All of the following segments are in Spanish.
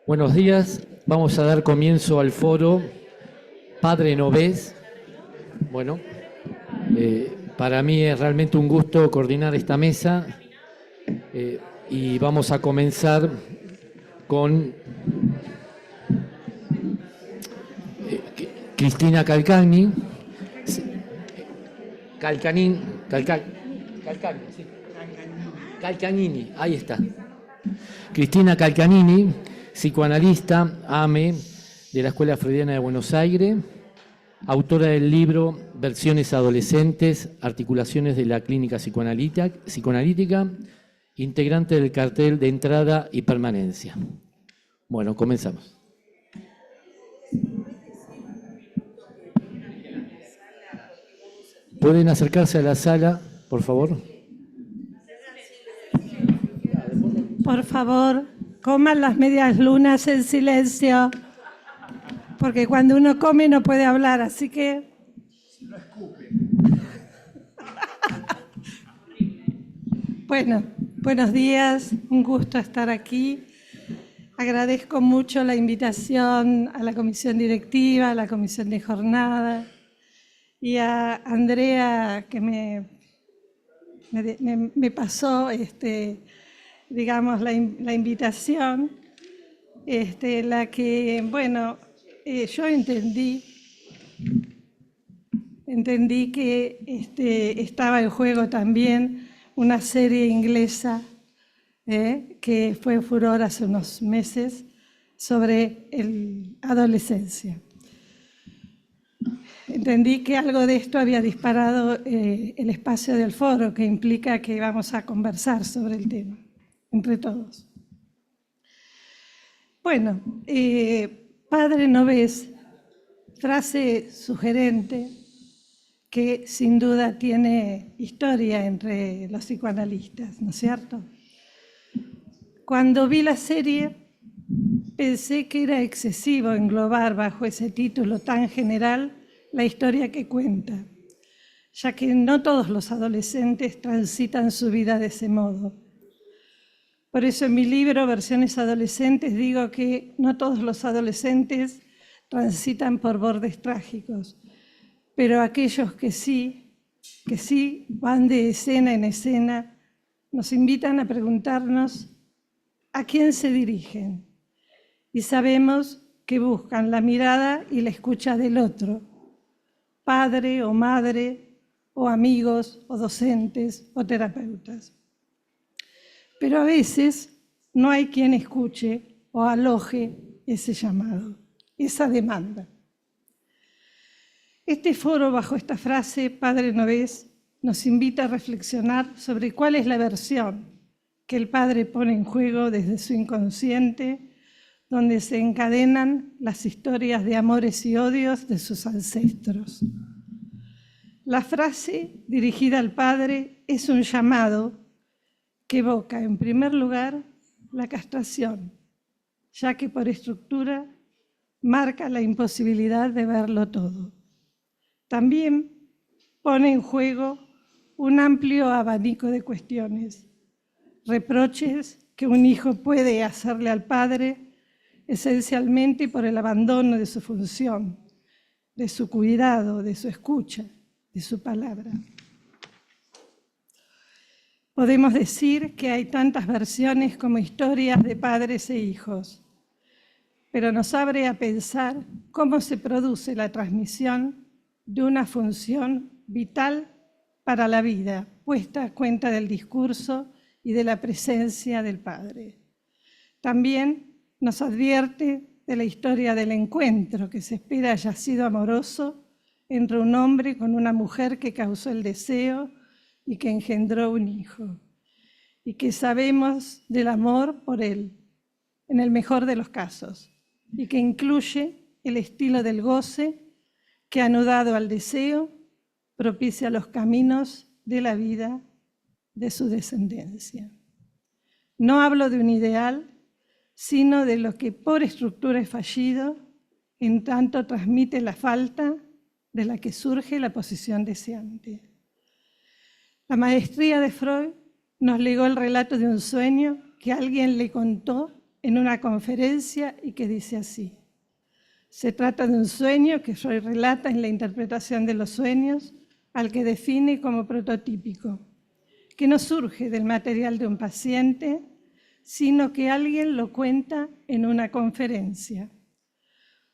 Buenos días, vamos a dar comienzo al foro Padre Novés. Bueno, para mí es realmente un gusto coordinar esta mesa y vamos a comenzar con Cristina Calcagni, Calcagnini, ahí está. Cristina Calcagnini, psicoanalista, AME, de la Escuela Freudiana de Buenos Aires, autora del libro Versiones adolescentes, articulaciones de la clínica psicoanalítica, integrante del cartel de entrada y permanencia. Bueno, comenzamos. ¿Pueden acercarse a la sala, por favor? Por favor, coman las medias lunas en silencio, porque cuando uno come no puede hablar, así que... No escupe. Bueno, buenos días, un gusto estar aquí. Agradezco mucho la invitación a la comisión directiva, a la comisión de jornada y a Andrea que me pasó digamos, la invitación, la que, bueno, yo entendí que estaba en juego también una serie inglesa que fue furor hace unos meses sobre adolescencia. Entendí que algo de esto había disparado el espacio del foro, que implica que vamos a conversar sobre el tema entre todos. Bueno, Padre Novés, frase sugerente que sin duda tiene historia entre los psicoanalistas, ¿no es cierto? Cuando vi la serie pensé que era excesivo englobar bajo ese título tan general la historia que cuenta, ya que no todos los adolescentes transitan su vida de ese modo. Por eso en mi libro, Versiones adolescentes, digo que no todos los adolescentes transitan por bordes trágicos, pero aquellos que sí van de escena en escena, nos invitan a preguntarnos a quién se dirigen. Y sabemos que buscan la mirada y la escucha del otro, padre o madre, o amigos, o docentes, o terapeutas. Pero a veces no hay quien escuche o aloje ese llamado, esa demanda. Este foro, bajo esta frase, Padre Novés, nos invita a reflexionar sobre cuál es la versión que el Padre pone en juego desde su inconsciente, donde se encadenan las historias de amores y odios de sus ancestros. La frase dirigida al Padre es un llamado que evoca, en primer lugar, la castración, ya que por estructura marca la imposibilidad de verlo todo. También pone en juego un amplio abanico de cuestiones, reproches que un hijo puede hacerle al padre, esencialmente por el abandono de su función, de su cuidado, de su escucha, de su palabra. Podemos decir que hay tantas versiones como historias de padres e hijos, pero nos abre a pensar cómo se produce la transmisión de una función vital para la vida, puesta a cuenta del discurso y de la presencia del Padre. También nos advierte de la historia del encuentro que se espera haya sido amoroso entre un hombre con una mujer que causó el deseo y que engendró un hijo, y que sabemos del amor por él, en el mejor de los casos, y que incluye el estilo del goce que, anudado al deseo, propicia los caminos de la vida de su descendencia. No hablo de un ideal, sino de lo que por estructura es fallido, en tanto transmite la falta de la que surge la posición deseante. La maestría de Freud nos legó el relato de un sueño que alguien le contó en una conferencia y que dice así. Se trata de un sueño que Freud relata en la interpretación de los sueños, al que define como prototípico, que no surge del material de un paciente, sino que alguien lo cuenta en una conferencia.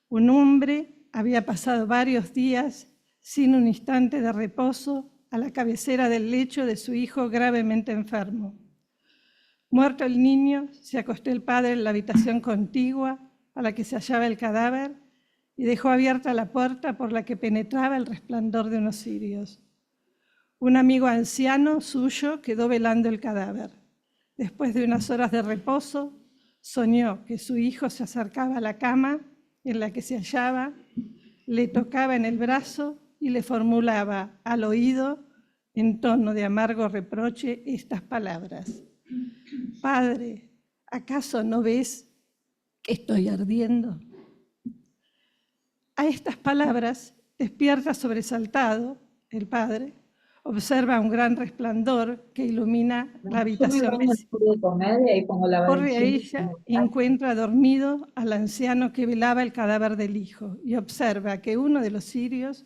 Un hombre había pasado varios días sin un instante de reposo a la cabecera del lecho de su hijo gravemente enfermo. Muerto el niño, se acostó el padre en la habitación contigua a la que se hallaba el cadáver y dejó abierta la puerta por la que penetraba el resplandor de unos cirios. Un amigo anciano suyo quedó velando el cadáver. Después de unas horas de reposo, soñó que su hijo se acercaba a la cama en la que se hallaba, le tocaba en el brazo y le formulaba al oído, en tono de amargo reproche, estas palabras. Padre, ¿acaso no ves que estoy ardiendo? A estas palabras despierta sobresaltado el padre, observa un gran resplandor que ilumina la habitación vecina. Corre a ella y encuentra dormido al anciano que velaba el cadáver del hijo y observa que uno de los cirios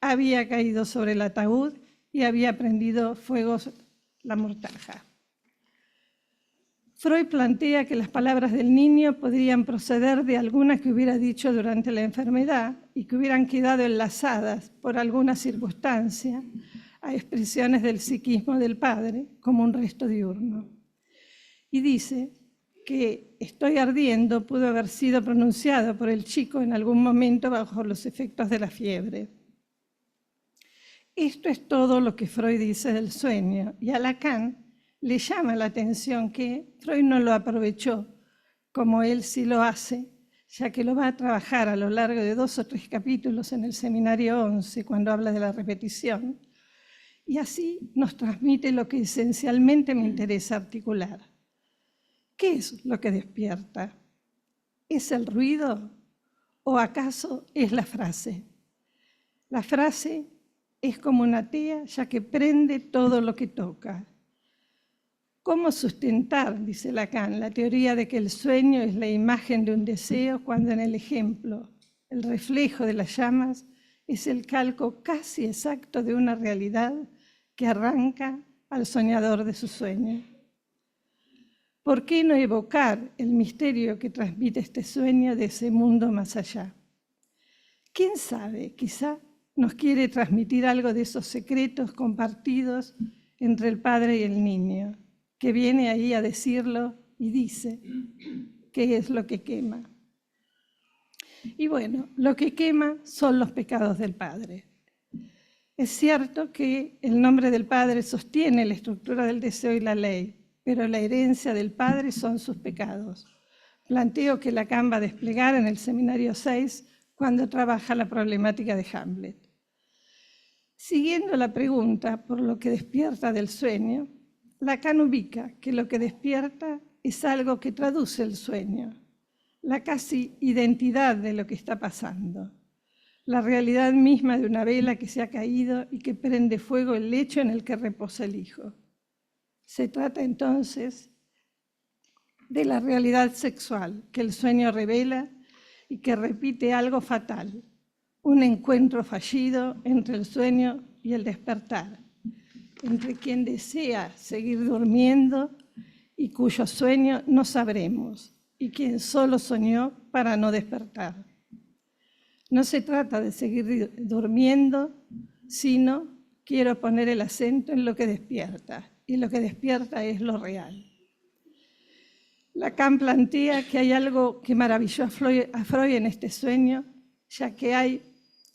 había caído sobre el ataúd y había prendido fuego la mortaja. Freud plantea que las palabras del niño podrían proceder de alguna que hubiera dicho durante la enfermedad y que hubieran quedado enlazadas por alguna circunstancia a expresiones del psiquismo del padre como un resto diurno. Y dice que estoy ardiendo pudo haber sido pronunciado por el chico en algún momento bajo los efectos de la fiebre. Esto es todo lo que Freud dice del sueño, y a Lacan le llama la atención que Freud no lo aprovechó como él sí lo hace, ya que lo va a trabajar a lo largo de 2 o 3 capítulos en el seminario 11, cuando habla de la repetición, y así nos transmite lo que esencialmente me interesa articular. ¿Qué es lo que despierta? ¿Es el ruido o acaso es la frase? La frase es como una tea, ya que prende todo lo que toca. ¿Cómo sustentar, dice Lacan, la teoría de que el sueño es la imagen de un deseo cuando en el ejemplo, el reflejo de las llamas, es el calco casi exacto de una realidad que arranca al soñador de su sueño? ¿Por qué no evocar el misterio que transmite este sueño de ese mundo más allá? ¿Quién sabe? Quizá nos quiere transmitir algo de esos secretos compartidos entre el padre y el niño, que viene ahí a decirlo y dice qué es lo que quema. Y bueno, lo que quema son los pecados del padre. Es cierto que el nombre del padre sostiene la estructura del deseo y la ley, pero la herencia del padre son sus pecados. Planteo que Lacan va a desplegar en el seminario 6 cuando trabaja la problemática de Hamlet. Siguiendo la pregunta por lo que despierta del sueño, Lacan ubica que lo que despierta es algo que traduce el sueño, la casi identidad de lo que está pasando, la realidad misma de una vela que se ha caído y que prende fuego el lecho en el que reposa el hijo. Se trata entonces de la realidad sexual que el sueño revela y que repite algo fatal, un encuentro fallido entre el sueño y el despertar, entre quien desea seguir durmiendo y cuyo sueño no sabremos, y quien solo soñó para no despertar. No se trata de seguir durmiendo, sino quiero poner el acento en lo que despierta, y lo que despierta es lo real. Lacan plantea que hay algo que maravilló a Freud en este sueño, ya que hay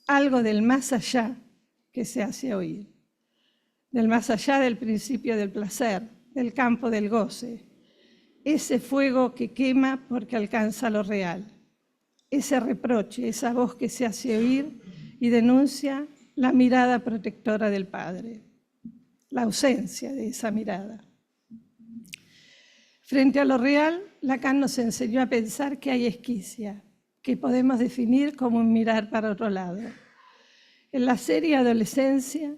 algo del más allá que se hace oír, del más allá del principio del placer, del campo del goce, ese fuego que quema porque alcanza lo real, ese reproche, esa voz que se hace oír y denuncia la mirada protectora del padre, la ausencia de esa mirada. Frente a lo real, Lacan nos enseñó a pensar que hay esquicia, que podemos definir como un mirar para otro lado. En la serie Adolescencia,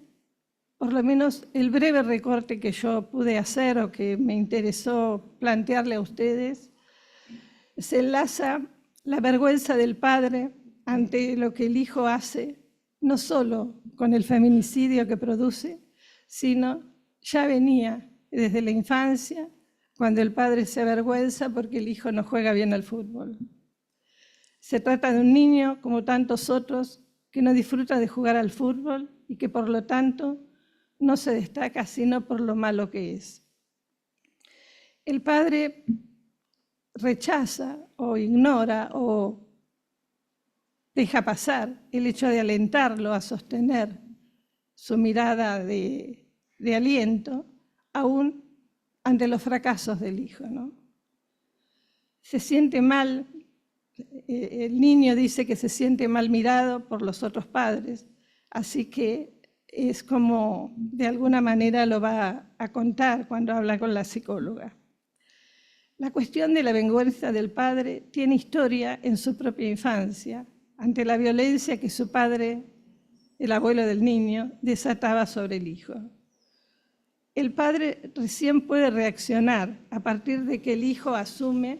por lo menos el breve recorte que yo pude hacer o que me interesó plantearle a ustedes, se enlaza la vergüenza del padre ante lo que el hijo hace, no solo con el feminicidio que produce, sino ya venía desde la infancia, cuando el padre se avergüenza porque el hijo no juega bien al fútbol. Se trata de un niño, como tantos otros, que no disfruta de jugar al fútbol y que por lo tanto no se destaca sino por lo malo que es. El padre rechaza o ignora o deja pasar el hecho de alentarlo a sostener su mirada de aliento, aún ante los fracasos del hijo, ¿no? Se siente mal, el niño dice que se siente mal mirado por los otros padres, así que es como de alguna manera lo va a contar cuando habla con la psicóloga. La cuestión de la vergüenza del padre tiene historia en su propia infancia, ante la violencia que su padre, el abuelo del niño, desataba sobre el hijo. El padre recién puede reaccionar a partir de que el hijo asume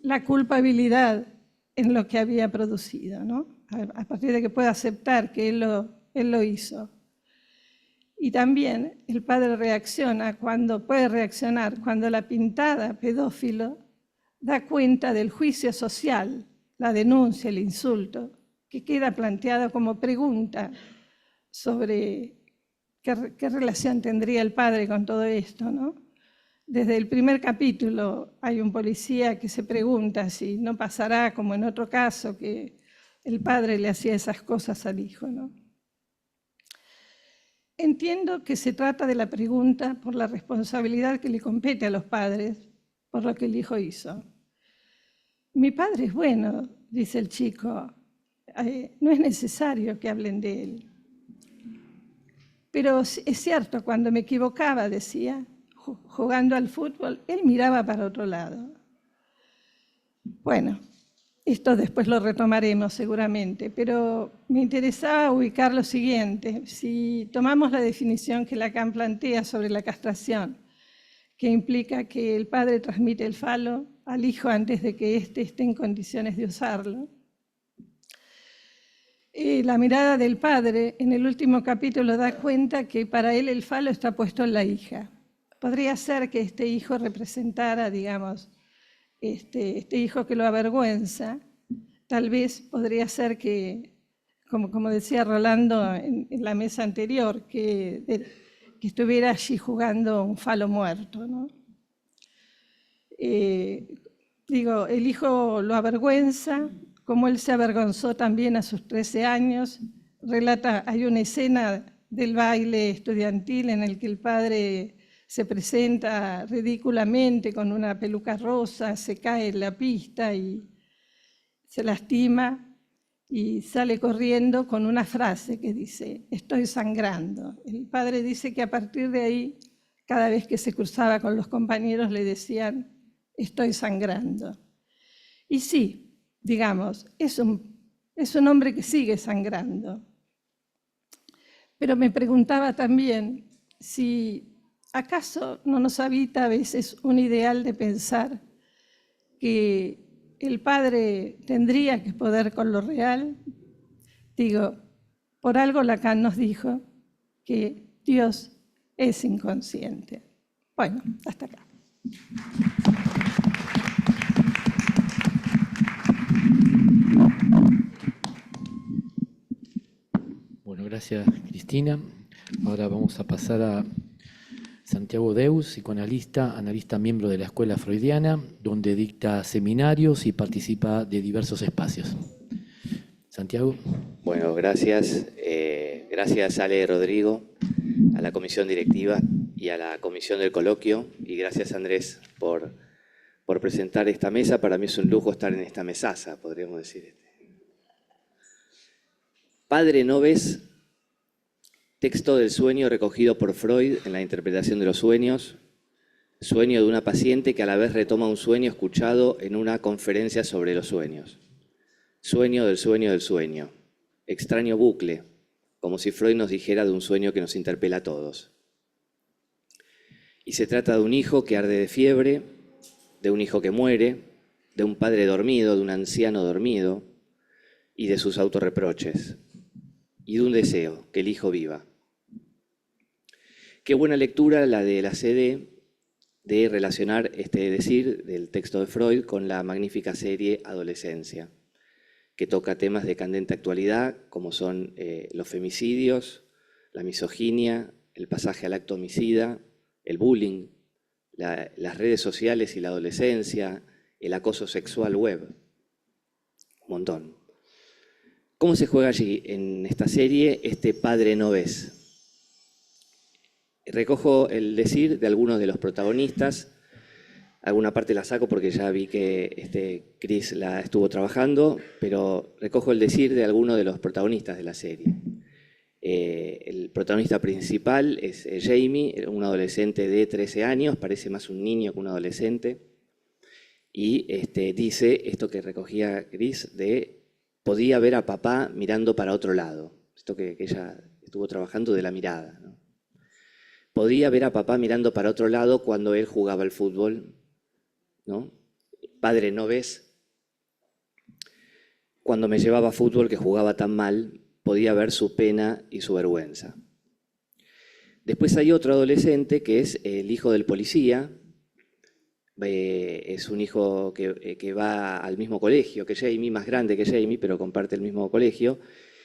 la culpabilidad en lo que había producido, ¿no? A partir de que puede aceptar que él lo hizo. Y también el padre puede reaccionar cuando la pintada pedófilo da cuenta del juicio social, la denuncia, el insulto, que queda planteado como pregunta sobre qué relación tendría el padre con todo esto, ¿no? Desde el primer capítulo hay un policía que se pregunta si no pasará como en otro caso que el padre le hacía esas cosas al hijo, ¿no? Entiendo que se trata de la pregunta por la responsabilidad que le compete a los padres por lo que el hijo hizo. Mi padre es bueno, dice el chico, no es necesario que hablen de él. Pero es cierto, cuando me equivocaba, decía, jugando al fútbol, él miraba para otro lado. Bueno, esto después lo retomaremos seguramente, pero me interesaba ubicar lo siguiente. Si tomamos la definición que Lacan plantea sobre la castración, que implica que el padre transmite el falo al hijo antes de que éste esté en condiciones de usarlo, la mirada del padre en el último capítulo da cuenta que para él el falo está puesto en la hija. Podría ser que este hijo representara, digamos, este hijo que lo avergüenza. Tal vez podría ser que, como decía Rolando en la mesa anterior, que estuviera allí jugando un falo muerto, ¿no? El hijo lo avergüenza, como él se avergonzó también a sus 13 años. Hay una escena del baile estudiantil en el que el padre se presenta ridículamente con una peluca rosa, se cae en la pista y se lastima y sale corriendo con una frase que dice, estoy sangrando. El padre dice que a partir de ahí, cada vez que se cruzaba con los compañeros le decían, estoy sangrando. Y sí, digamos, es un hombre que sigue sangrando. Pero me preguntaba también si acaso no nos habita a veces un ideal de pensar que el padre tendría que poder con lo real. Digo, por algo Lacan nos dijo que Dios es inconsciente. Bueno, hasta acá. Bueno, gracias Cristina. Ahora vamos a pasar a Santiago Deus, psicoanalista, analista miembro de la Escuela Freudiana, donde dicta seminarios y participa de diversos espacios. Santiago. Bueno, gracias. Gracias Ale, Rodrigo, a la comisión directiva y a la comisión del coloquio. Y gracias Andrés por presentar esta mesa. Para mí es un lujo estar en esta mesaza, podríamos decir. Padre, ¿no ves? Texto del sueño recogido por Freud en la interpretación de los sueños. Sueño de una paciente que a la vez retoma un sueño escuchado en una conferencia sobre los sueños. Sueño del sueño del sueño. Extraño bucle, como si Freud nos dijera de un sueño que nos interpela a todos. Y se trata de un hijo que arde de fiebre, de un hijo que muere, de un padre dormido, de un anciano dormido, y de sus autorreproches, y de un deseo, que el hijo viva. Qué buena lectura la de la CD de relacionar este decir del texto de Freud con la magnífica serie Adolescencia, que toca temas de candente actualidad, como son los femicidios, la misoginia, el pasaje al acto homicida, el bullying, las redes sociales y la adolescencia, el acoso sexual web. Un montón. ¿Cómo se juega allí en esta serie este padre no ves? Recojo el decir de algunos de los protagonistas. Alguna parte la saco porque ya vi que Chris la estuvo trabajando, pero recojo el decir de algunos de los protagonistas de la serie. El protagonista principal es Jamie, un adolescente de 13 años, parece más un niño que un adolescente, y dice esto que recogía Chris de podía ver a papá mirando para otro lado, esto que ella estuvo trabajando de la mirada, ¿no? Podía ver a papá mirando para otro lado cuando él jugaba al fútbol, ¿no? Padre, ¿no ves? Cuando me llevaba a fútbol que jugaba tan mal, podía ver su pena y su vergüenza. Después hay otro adolescente que es el hijo del policía. Es un hijo que va al mismo colegio que Jamie, más grande que Jamie, pero comparte el mismo colegio.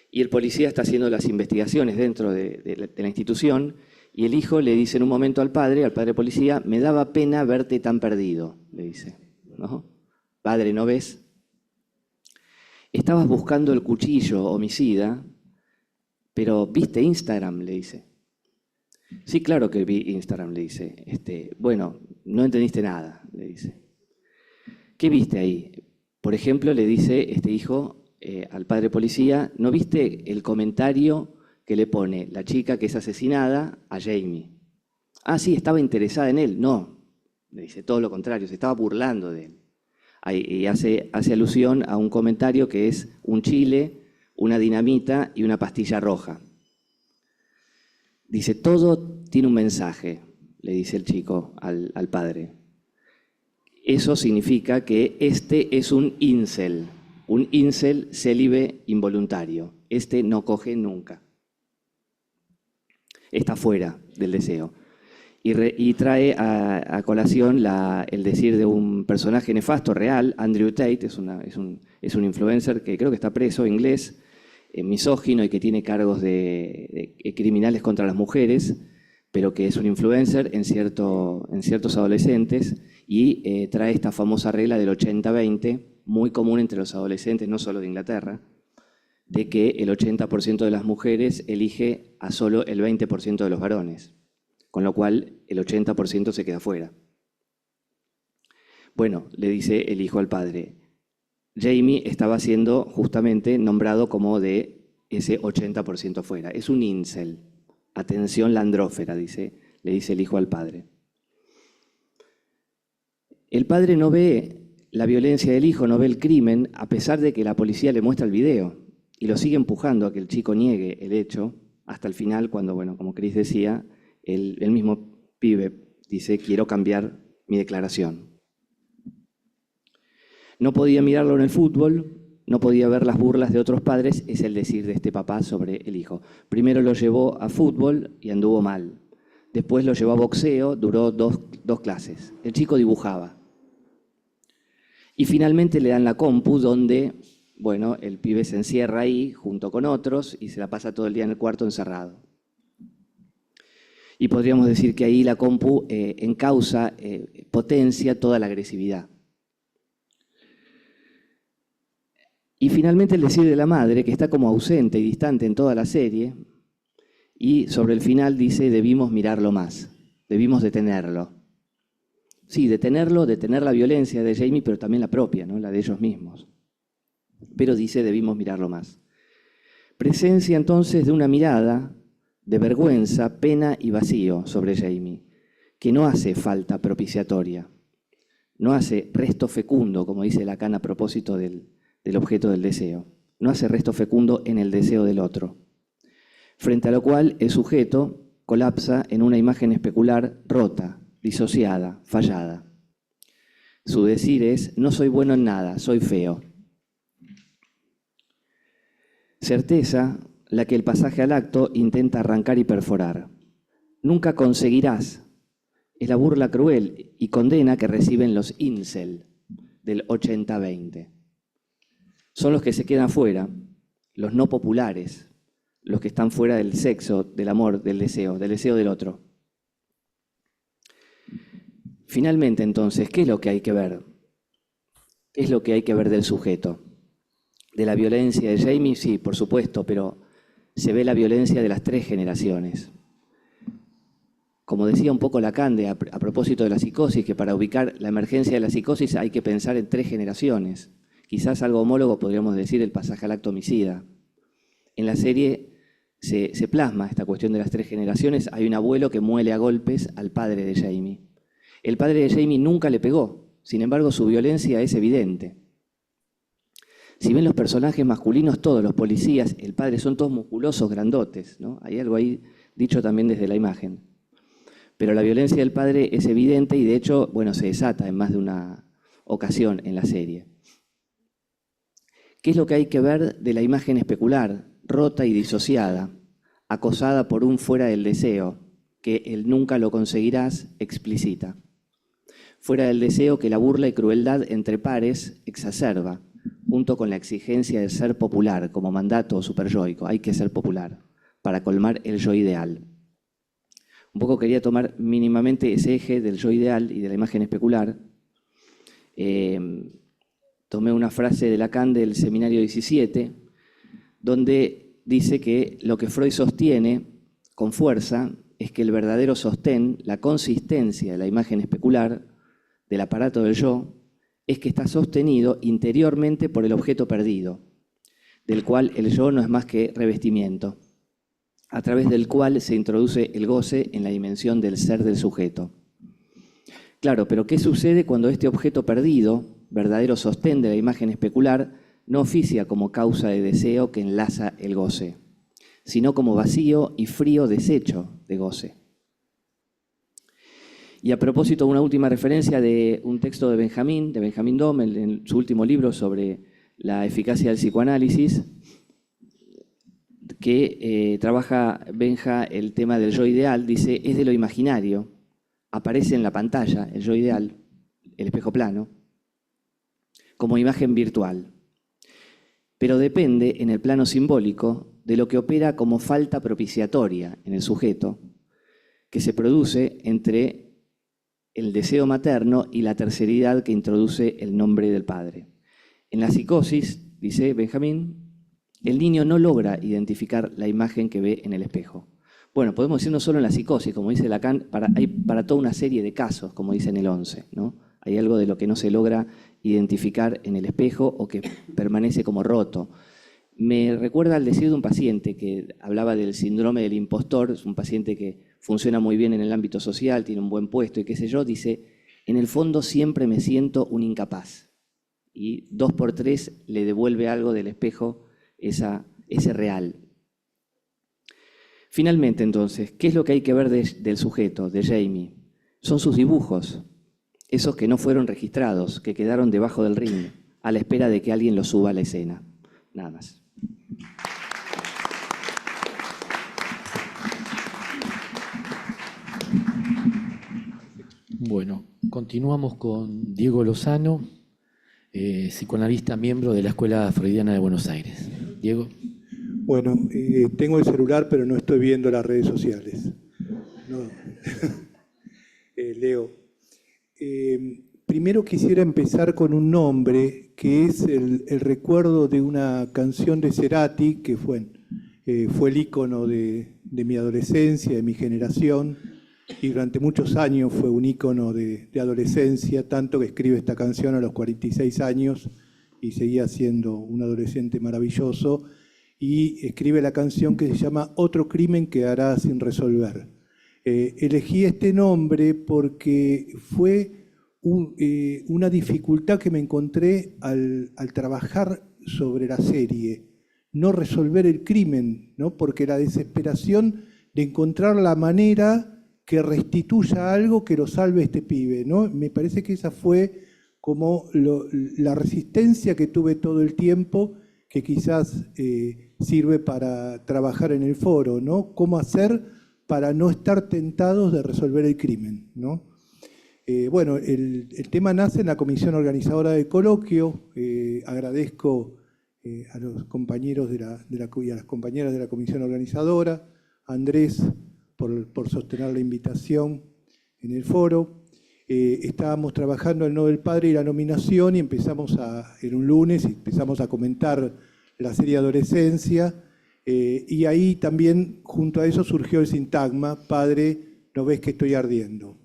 Y el policía está haciendo las investigaciones dentro de la institución. Y el hijo le dice en un momento al padre policía, me daba pena verte tan perdido, le dice, ¿no? Padre, ¿no ves? Estabas buscando el cuchillo homicida, pero ¿viste Instagram?, le dice. Sí, claro que vi Instagram, le dice. Bueno, no entendiste nada, le dice. ¿Qué viste ahí? Por ejemplo, le dice este hijo al padre policía, ¿no viste el comentario que le pone la chica que es asesinada a Jamie? Ah, sí, estaba interesada en él. No, le dice todo lo contrario, se estaba burlando de él. Y hace alusión a un comentario que es un chile, una dinamita y una pastilla roja. Dice, todo tiene un mensaje, le dice el chico al padre. Eso significa que este es un incel célibe involuntario. Este no coge nunca. Está fuera del deseo. Y trae a colación el decir de un personaje nefasto real, Andrew Tate, es un influencer que creo que está preso, inglés, misógino y que tiene cargos de criminales contra las mujeres, pero que es un influencer en ciertos adolescentes y trae esta famosa regla del 80-20, muy común entre los adolescentes, no solo de Inglaterra, de que el 80% de las mujeres elige a solo el 20% de los varones, con lo cual el 80% se queda fuera. Bueno, le dice el hijo al padre, Jamie estaba siendo justamente nombrado como de ese 80% fuera. Es un incel. Atención landrófera, le dice el hijo al padre. El padre no ve la violencia del hijo, no ve el crimen, a pesar de que la policía le muestra el video y lo sigue empujando a que el chico niegue el hecho hasta el final, cuando, bueno, como Chris decía, el mismo pibe dice, quiero cambiar mi declaración. No podía mirarlo en el fútbol, no podía ver las burlas de otros padres, es el decir de este papá sobre el hijo. Primero lo llevó a fútbol y anduvo mal. Después lo llevó a boxeo, duró dos clases. El chico dibujaba. Y finalmente le dan la compu donde, bueno, el pibe se encierra ahí junto con otros y se la pasa todo el día en el cuarto encerrado. Y podríamos decir que ahí la compu encausa, potencia toda la agresividad. Y finalmente el decir de la madre, que está como ausente y distante en toda la serie, y sobre el final dice, debimos mirarlo más, debimos detenerlo. Sí, detener la violencia de Jamie, pero también la propia, ¿no? La de ellos mismos. Pero dice, debimos mirarlo más. Presencia entonces de una mirada de vergüenza, pena y vacío sobre Jamie, que no hace falta propiciatoria, no hace resto fecundo, como dice Lacan a propósito del objeto del deseo. No hace resto fecundo en el deseo del otro. Frente a lo cual el sujeto colapsa en una imagen especular rota, disociada, fallada. Su decir es: no soy bueno en nada, soy feo. Certeza, la que el pasaje al acto intenta arrancar y perforar. Nunca conseguirás, es la burla cruel y condena que reciben los incel del 80-20. Son los que se quedan fuera, los no populares, los que están fuera del sexo, del amor, del deseo del otro. Finalmente, entonces, ¿qué es lo que hay que ver? ¿Qué es lo que hay que ver del sujeto? ¿De la violencia de Jamie? Sí, por supuesto, pero se ve la violencia de las 3 generaciones. Como decía un poco Lacan a propósito de la psicosis, que para ubicar la emergencia de la psicosis hay que pensar en 3 generaciones. Quizás algo homólogo podríamos decir el pasaje al acto homicida. En la serie se plasma esta cuestión de las 3 generaciones. Hay un abuelo que muele a golpes al padre de Jamie. El padre de Jamie nunca le pegó, sin embargo su violencia es evidente. Si ven los personajes masculinos, todos los policías, el padre, son todos musculosos, grandotes, ¿no? Hay algo ahí dicho también desde la imagen. Pero la violencia del padre es evidente y de hecho, bueno, se desata en más de una ocasión en la serie. ¿Qué es lo que hay que ver de la imagen especular, rota y disociada, acosada por un fuera del deseo, que el nunca lo conseguirás explicita? Fuera del deseo que la burla y crueldad entre pares exacerba, junto con la exigencia de ser popular como mandato superyoico. Hay que ser popular para colmar el yo ideal. Un poco quería tomar mínimamente ese eje del yo ideal y de la imagen especular. Tomé una frase de Lacan del Seminario 17, donde dice que lo que Freud sostiene con fuerza es que el verdadero sostén, la consistencia de la imagen especular, del aparato del yo, es que está sostenido interiormente por el objeto perdido, del cual el yo no es más que revestimiento, a través del cual se introduce el goce en la dimensión del ser del sujeto. Claro, pero ¿qué sucede cuando este objeto perdido, verdadero sostén de la imagen especular, no oficia como causa de deseo que enlaza el goce, sino como vacío y frío desecho de goce? Y a propósito, una última referencia de un texto de Benjamín Dommel, en su último libro sobre la eficacia del psicoanálisis, que trabaja Benja el tema del yo ideal. Dice: es de lo imaginario, aparece en la pantalla el yo ideal, el espejo plano, como imagen virtual, pero depende en el plano simbólico de lo que opera como falta propiciatoria en el sujeto, que se produce entre el deseo materno y la terceridad que introduce el nombre del padre. En la psicosis, dice Benjamín, el niño no logra identificar la imagen que ve en el espejo. Bueno, podemos decir no solo en la psicosis, como dice Lacan, hay para toda una serie de casos, como dice en el 11, ¿no? Hay algo de lo que no se logra identificar en el espejo o que permanece como roto. Me recuerda al decir de un paciente que hablaba del síndrome del impostor. Es un paciente que funciona muy bien en el ámbito social, tiene un buen puesto y qué sé yo. Dice: en el fondo siempre me siento un incapaz. Y 2x3 le devuelve algo del espejo ese real. Finalmente, entonces, ¿qué es lo que hay que ver del sujeto, de Jamie? Son sus dibujos, esos que no fueron registrados, que quedaron debajo del ring, a la espera de que alguien los suba a la escena. Nada más. Bueno, continuamos con Diego Lozano, psicoanalista, miembro de la Escuela Freudiana de Buenos Aires. Diego. Bueno, tengo el celular, pero no estoy viendo las redes sociales. No. Leo. Primero quisiera empezar con un nombre que es el recuerdo de una canción de Cerati que fue el ícono de mi adolescencia, de mi generación, y durante muchos años fue un ícono de adolescencia, tanto que escribe esta canción a los 46 años y seguía siendo un adolescente maravilloso, y escribe la canción que se llama Otro crimen quedará sin resolver. Elegí este nombre porque fue una dificultad que me encontré al trabajar sobre la serie, no resolver el crimen, ¿no? Porque la desesperación de encontrar la manera que restituya algo que lo salve a este pibe, ¿no? Me parece que esa fue como la resistencia que tuve todo el tiempo, que quizás sirve para trabajar en el foro, ¿no? Cómo hacer para no estar tentados de resolver el crimen, ¿no? Bueno, el tema nace en la comisión organizadora del coloquio. Agradezco a los compañeros y a las compañeras de la comisión organizadora, a Andrés por sostener la invitación en el foro. Estábamos trabajando el No del Padre y la nominación y era un lunes, y empezamos a comentar la serie Adolescencia, y ahí también junto a eso surgió el sintagma, Padre, ¿no ves que estoy ardiendo?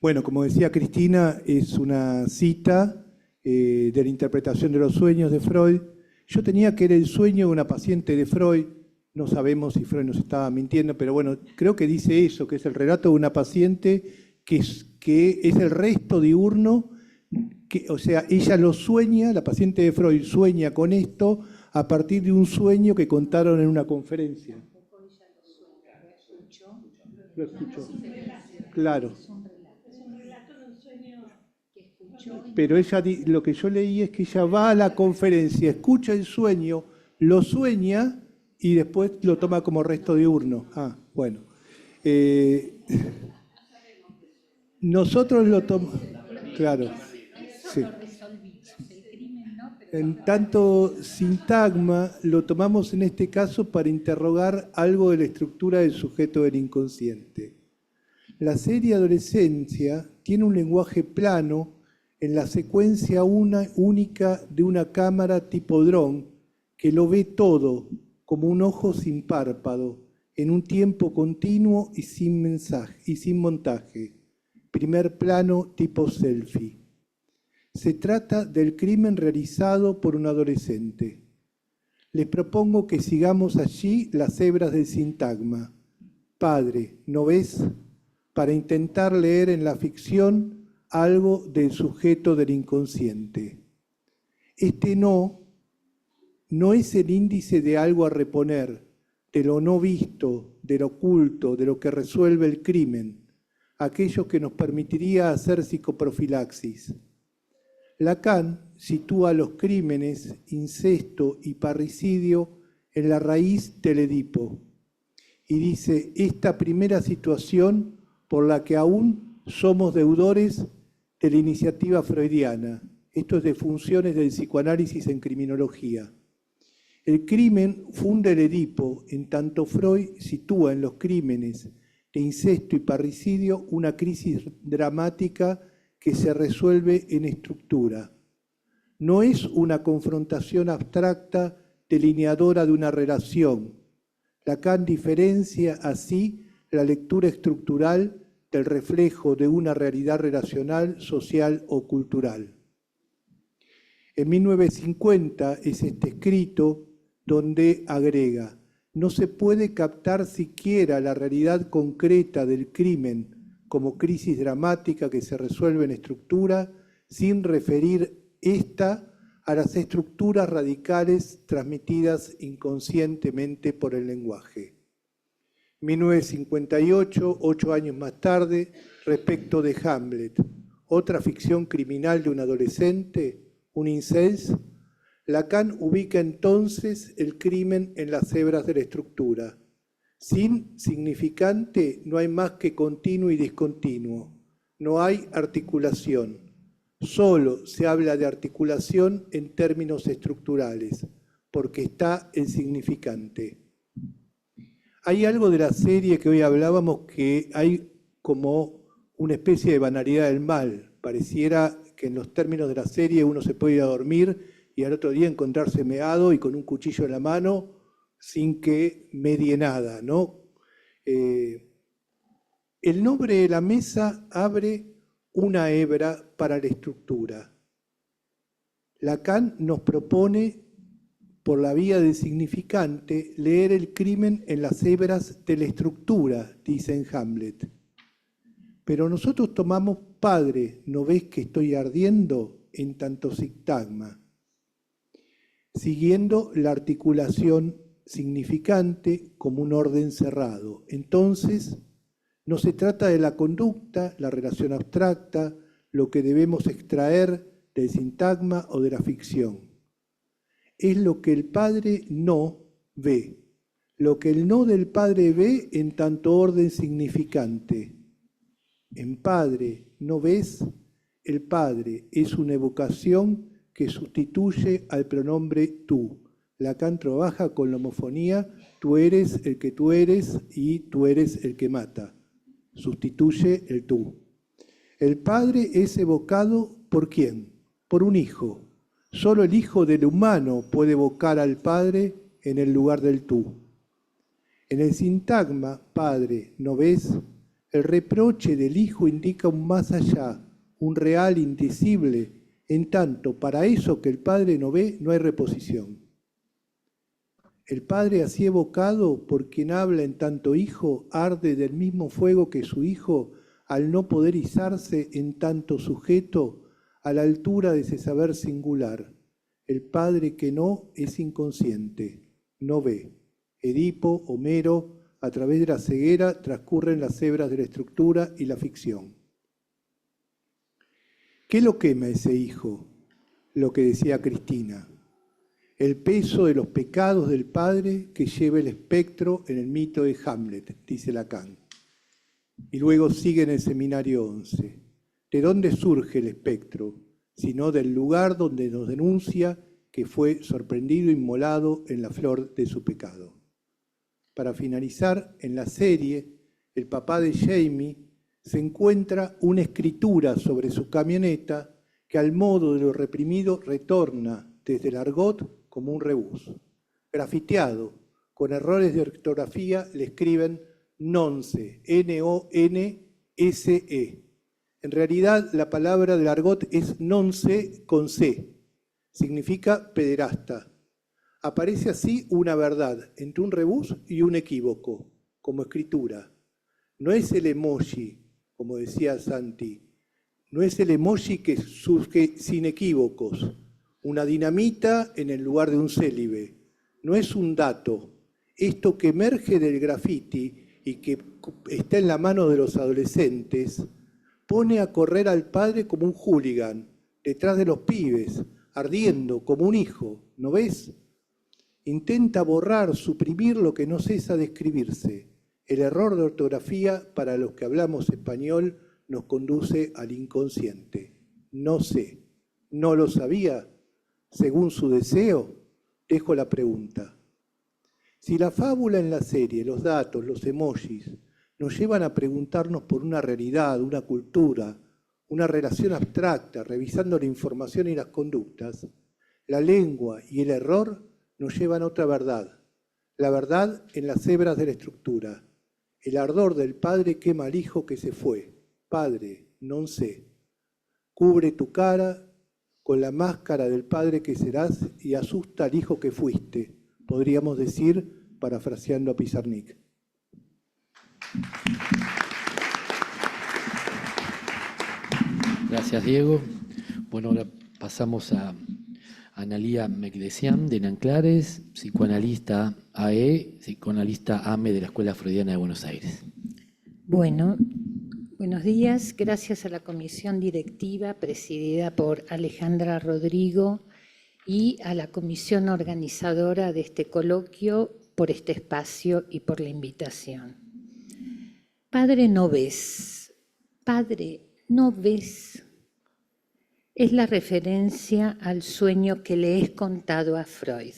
Bueno, como decía Cristina, es una cita de la interpretación de los sueños de Freud. Yo tenía que era el sueño de una paciente de Freud, no sabemos si Freud nos estaba mintiendo, pero bueno, creo que dice eso, que es el relato de una paciente que es el resto diurno, o sea, ella lo sueña, la paciente de Freud sueña con esto a partir de un sueño que contaron en una conferencia. Lo escuchó. Claro. Pero ella, lo que yo leí es que ella va a la conferencia, escucha el sueño, lo sueña y después lo toma como resto diurno. Ah, bueno. Nosotros lo tomamos. Claro. Sí. En tanto sintagma, lo tomamos en este caso para interrogar algo de la estructura del sujeto del inconsciente. La serie Adolescencia tiene un lenguaje plano en la secuencia única de una cámara tipo dron que lo ve todo como un ojo sin párpado, en un tiempo continuo y sin mensaje y sin montaje. Primer plano tipo selfie. Se trata del crimen realizado por un adolescente. Les propongo que sigamos allí las hebras del sintagma. Padre, ¿no ves? Para intentar leer en la ficción algo del sujeto del inconsciente. Este no es el índice de algo a reponer, de lo no visto, de lo oculto, de lo que resuelve el crimen, aquello que nos permitiría hacer psicoprofilaxis. Lacan sitúa los crímenes, incesto y parricidio en la raíz del Edipo y dice, esta primera situación por la que aún somos deudores de la iniciativa freudiana. Esto es de funciones del psicoanálisis en criminología. El crimen funda el Edipo, en tanto Freud sitúa en los crímenes de incesto y parricidio una crisis dramática que se resuelve en estructura. No es una confrontación abstracta delineadora de una relación. Lacan diferencia así la lectura estructural del reflejo de una realidad relacional, social o cultural. En 1950 es este escrito donde agrega, no se puede captar siquiera la realidad concreta del crimen como crisis dramática que se resuelve en estructura sin referir esta a las estructuras radicales transmitidas inconscientemente por el lenguaje. 1958, 8 años más tarde, respecto de Hamlet, otra ficción criminal de un adolescente, un incels, Lacan ubica entonces el crimen en las hebras de la estructura. Sin significante no hay más que continuo y discontinuo. No hay articulación. Solo se habla de articulación en términos estructurales, porque está el significante. Hay algo de la serie que hoy hablábamos que hay como una especie de banalidad del mal. Pareciera que en los términos de la serie uno se puede ir a dormir y al otro día encontrarse meado y con un cuchillo en la mano sin que medie nada, ¿no? El nombre de la mesa abre una hebra para la estructura. Lacan nos propone, por la vía del significante, leer el crimen en las hebras de la estructura, dice en Hamlet. Pero nosotros tomamos, Padre, ¿no ves que estoy ardiendo? En tanto sintagma, siguiendo la articulación significante como un orden cerrado. Entonces, no se trata de la conducta, la relación abstracta, lo que debemos extraer del sintagma o de la ficción. Es lo que el Padre no ve, lo que el no del Padre ve en tanto orden significante. En Padre no ves, el Padre es una evocación que sustituye al pronombre tú. Lacan trabaja con la homofonía, tú eres el que tú eres y tú eres el que mata. Sustituye el tú. El Padre es evocado ¿por quién? Por un hijo. Solo el hijo del humano puede evocar al Padre en el lugar del tú. En el sintagma, Padre, ¿no ves? El reproche del hijo indica un más allá, un real indecible, en tanto para eso que el Padre no ve no hay reposición. El Padre así evocado por quien habla en tanto hijo arde del mismo fuego que su hijo al no poder izarse en tanto sujeto a la altura de ese saber singular. El Padre que no es inconsciente, no ve. Edipo, Homero, a través de la ceguera transcurren las hebras de la estructura y la ficción. ¿Qué lo quema ese hijo? Lo que decía Cristina. El peso de los pecados del padre que lleva el espectro en el mito de Hamlet, dice Lacan. Y luego sigue en el seminario 11. ¿De dónde surge el espectro? Sino del lugar donde nos denuncia que fue sorprendido e inmolado en la flor de su pecado. Para finalizar, en la serie, el papá de Jamie se encuentra una escritura sobre su camioneta que al modo de lo reprimido retorna desde el argot como un rebus. Grafiteado, con errores de ortografía, le escriben nonce, N-O-N-S-E. En realidad, la palabra del argot es nonce con C. Significa pederasta. Aparece así una verdad entre un rebus y un equívoco, como escritura. No es el emoji, como decía Santi, no es el emoji que surge sin equívocos, una dinamita en el lugar de un célibe. No es un dato. Esto que emerge del graffiti y que está en la mano de los adolescentes, pone a correr al padre como un hooligan, detrás de los pibes, ardiendo como un hijo, ¿no ves? Intenta borrar, suprimir lo que no cesa de escribirse. El error de ortografía, para los que hablamos español, nos conduce al inconsciente. No sé, no lo sabía. Según su deseo, dejo la pregunta. Si la fábula en la serie, los datos, los emojis, nos llevan a preguntarnos por una realidad, una cultura, una relación abstracta, revisando la información y las conductas, la lengua y el error nos llevan a otra verdad. La verdad en las hebras de la estructura. El ardor del padre quema al hijo que se fue. Padre, non sé. Cubre tu cara con la máscara del padre que serás y asusta al hijo que fuiste, podríamos decir, parafraseando a Pizarnik. Gracias, Diego. Bueno, ahora pasamos a Analía Mekdesian de Nanclares, psicoanalista AE, psicoanalista AME de la Escuela Freudiana de Buenos Aires. Bueno, buenos días. Gracias a la comisión directiva presidida por Alejandra Rodrigo y a la comisión organizadora de este coloquio por este espacio y por la invitación. Padre, no ves. Padre, no ves. Es la referencia al sueño que le he contado a Freud,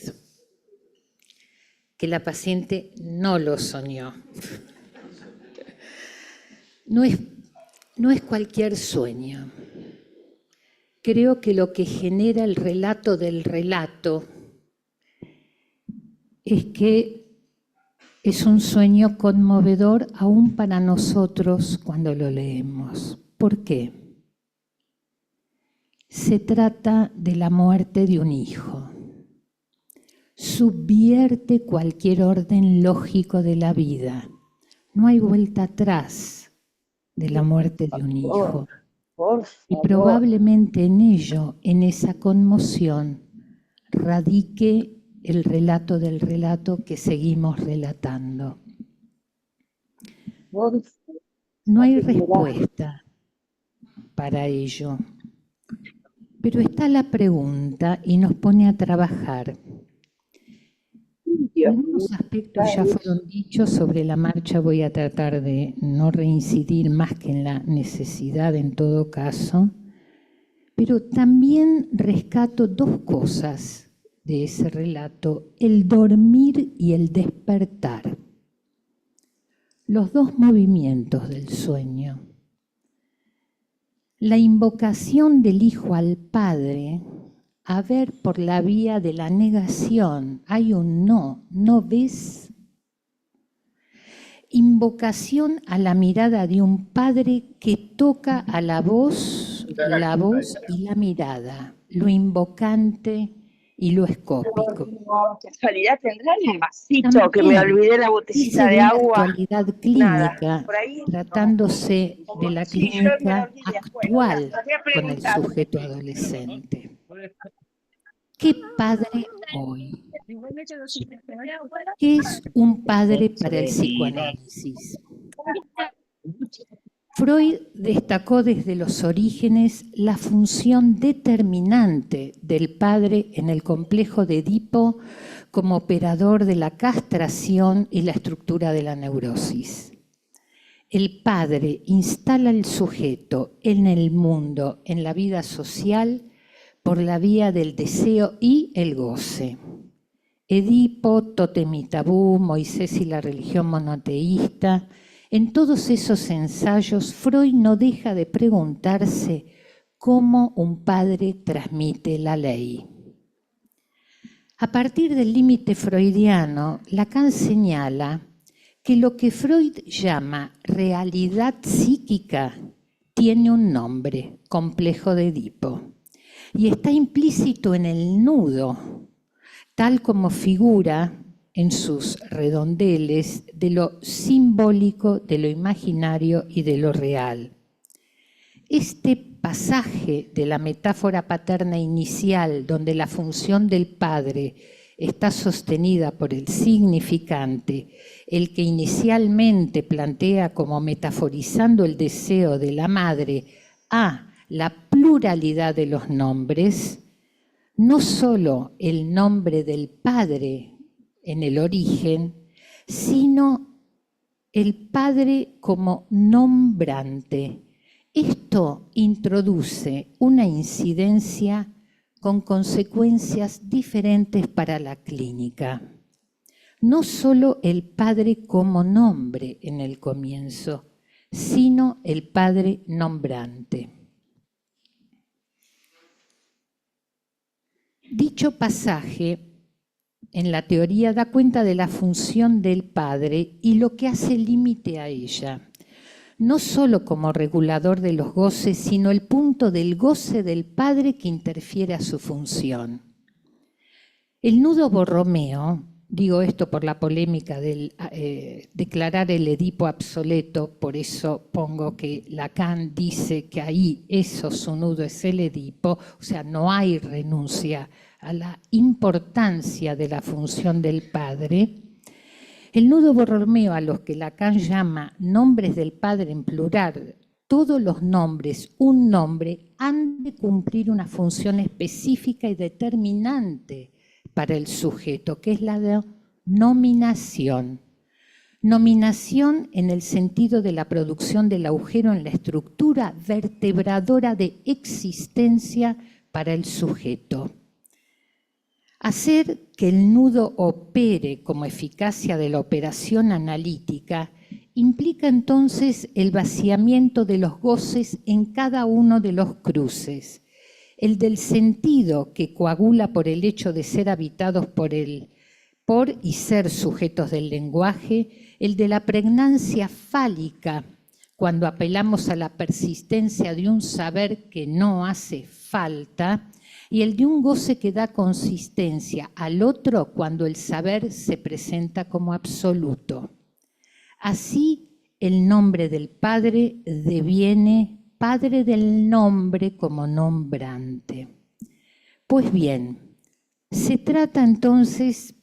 que la paciente no lo soñó. No es cualquier sueño. Creo que lo que genera el relato del relato es que es un sueño conmovedor aún para nosotros cuando lo leemos. ¿Por qué? Se trata de la muerte de un hijo. Subvierte cualquier orden lógico de la vida. No hay vuelta atrás de la muerte de un hijo. Y probablemente en ello, en esa conmoción, radique el relato del relato que seguimos relatando. No hay respuesta. para ello. Pero está la pregunta y nos pone a trabajar. Algunos aspectos ya fueron dichos sobre la marcha, voy a tratar de no reincidir más que en la necesidad en todo caso, pero también rescato dos cosas de ese relato, el dormir y el despertar. Los dos movimientos del sueño. La invocación del hijo al padre, a ver por la vía de la negación, hay un no, ¿no ves? Invocación a la mirada de un padre que toca a la voz y la mirada, lo invocante y lo escópico. Casualidad, ¿tendrán un vasito que me olvidé la botellita de agua? Actualidad clínica, tratándose de la clínica actual con el sujeto adolescente. ¿Qué padre hoy? ¿Qué es un padre para el psicoanálisis? Freud destacó desde los orígenes la función determinante del padre en el complejo de Edipo como operador de la castración y la estructura de la neurosis. El padre instala al sujeto en el mundo, en la vida social, por la vía del deseo y el goce. Edipo, Tótem y Tabú, Moisés y la religión monoteísta. En todos esos ensayos, Freud no deja de preguntarse cómo un padre transmite la ley. A partir del límite freudiano, Lacan señala que lo que Freud llama realidad psíquica tiene un nombre, complejo de Edipo, y está implícito en el nudo, tal como figura en sus redondeles de lo simbólico, de lo imaginario y de lo real. Este pasaje de la metáfora paterna inicial, donde la función del padre está sostenida por el significante, el que inicialmente plantea como metaforizando el deseo de la madre a la pluralidad de los nombres, no solo el nombre del padre en el origen, sino el padre como nombrante. Esto introduce una incidencia con consecuencias diferentes para la clínica. No solo el padre como nombre en el comienzo, sino el padre nombrante. Dicho pasaje en la teoría da cuenta de la función del padre y lo que hace límite a ella, no solo como regulador de los goces, sino el punto del goce del padre que interfiere a su función. El nudo Borromeo, digo esto por la polémica del declarar el Edipo obsoleto, por eso pongo que Lacan dice que ahí eso, su nudo es el Edipo, o sea, no hay renuncia a la importancia de la función del padre. El nudo Borromeo, a los que Lacan llama nombres del padre en plural, todos los nombres, un nombre, han de cumplir una función específica y determinante para el sujeto, que es la de nominación. Nominación en el sentido de la producción del agujero en la estructura vertebradora de existencia para el sujeto. Hacer que el nudo opere como eficacia de la operación analítica implica entonces el vaciamiento de los goces en cada uno de los cruces, el del sentido que coagula por el hecho de ser habitados por y ser sujetos del lenguaje, el de la pregnancia fálica, cuando apelamos a la persistencia de un saber que no hace falta, y el de un goce que da consistencia al otro cuando el saber se presenta como absoluto. Así, el nombre del Padre deviene Padre del nombre como nombrante. Pues bien, se trata entonces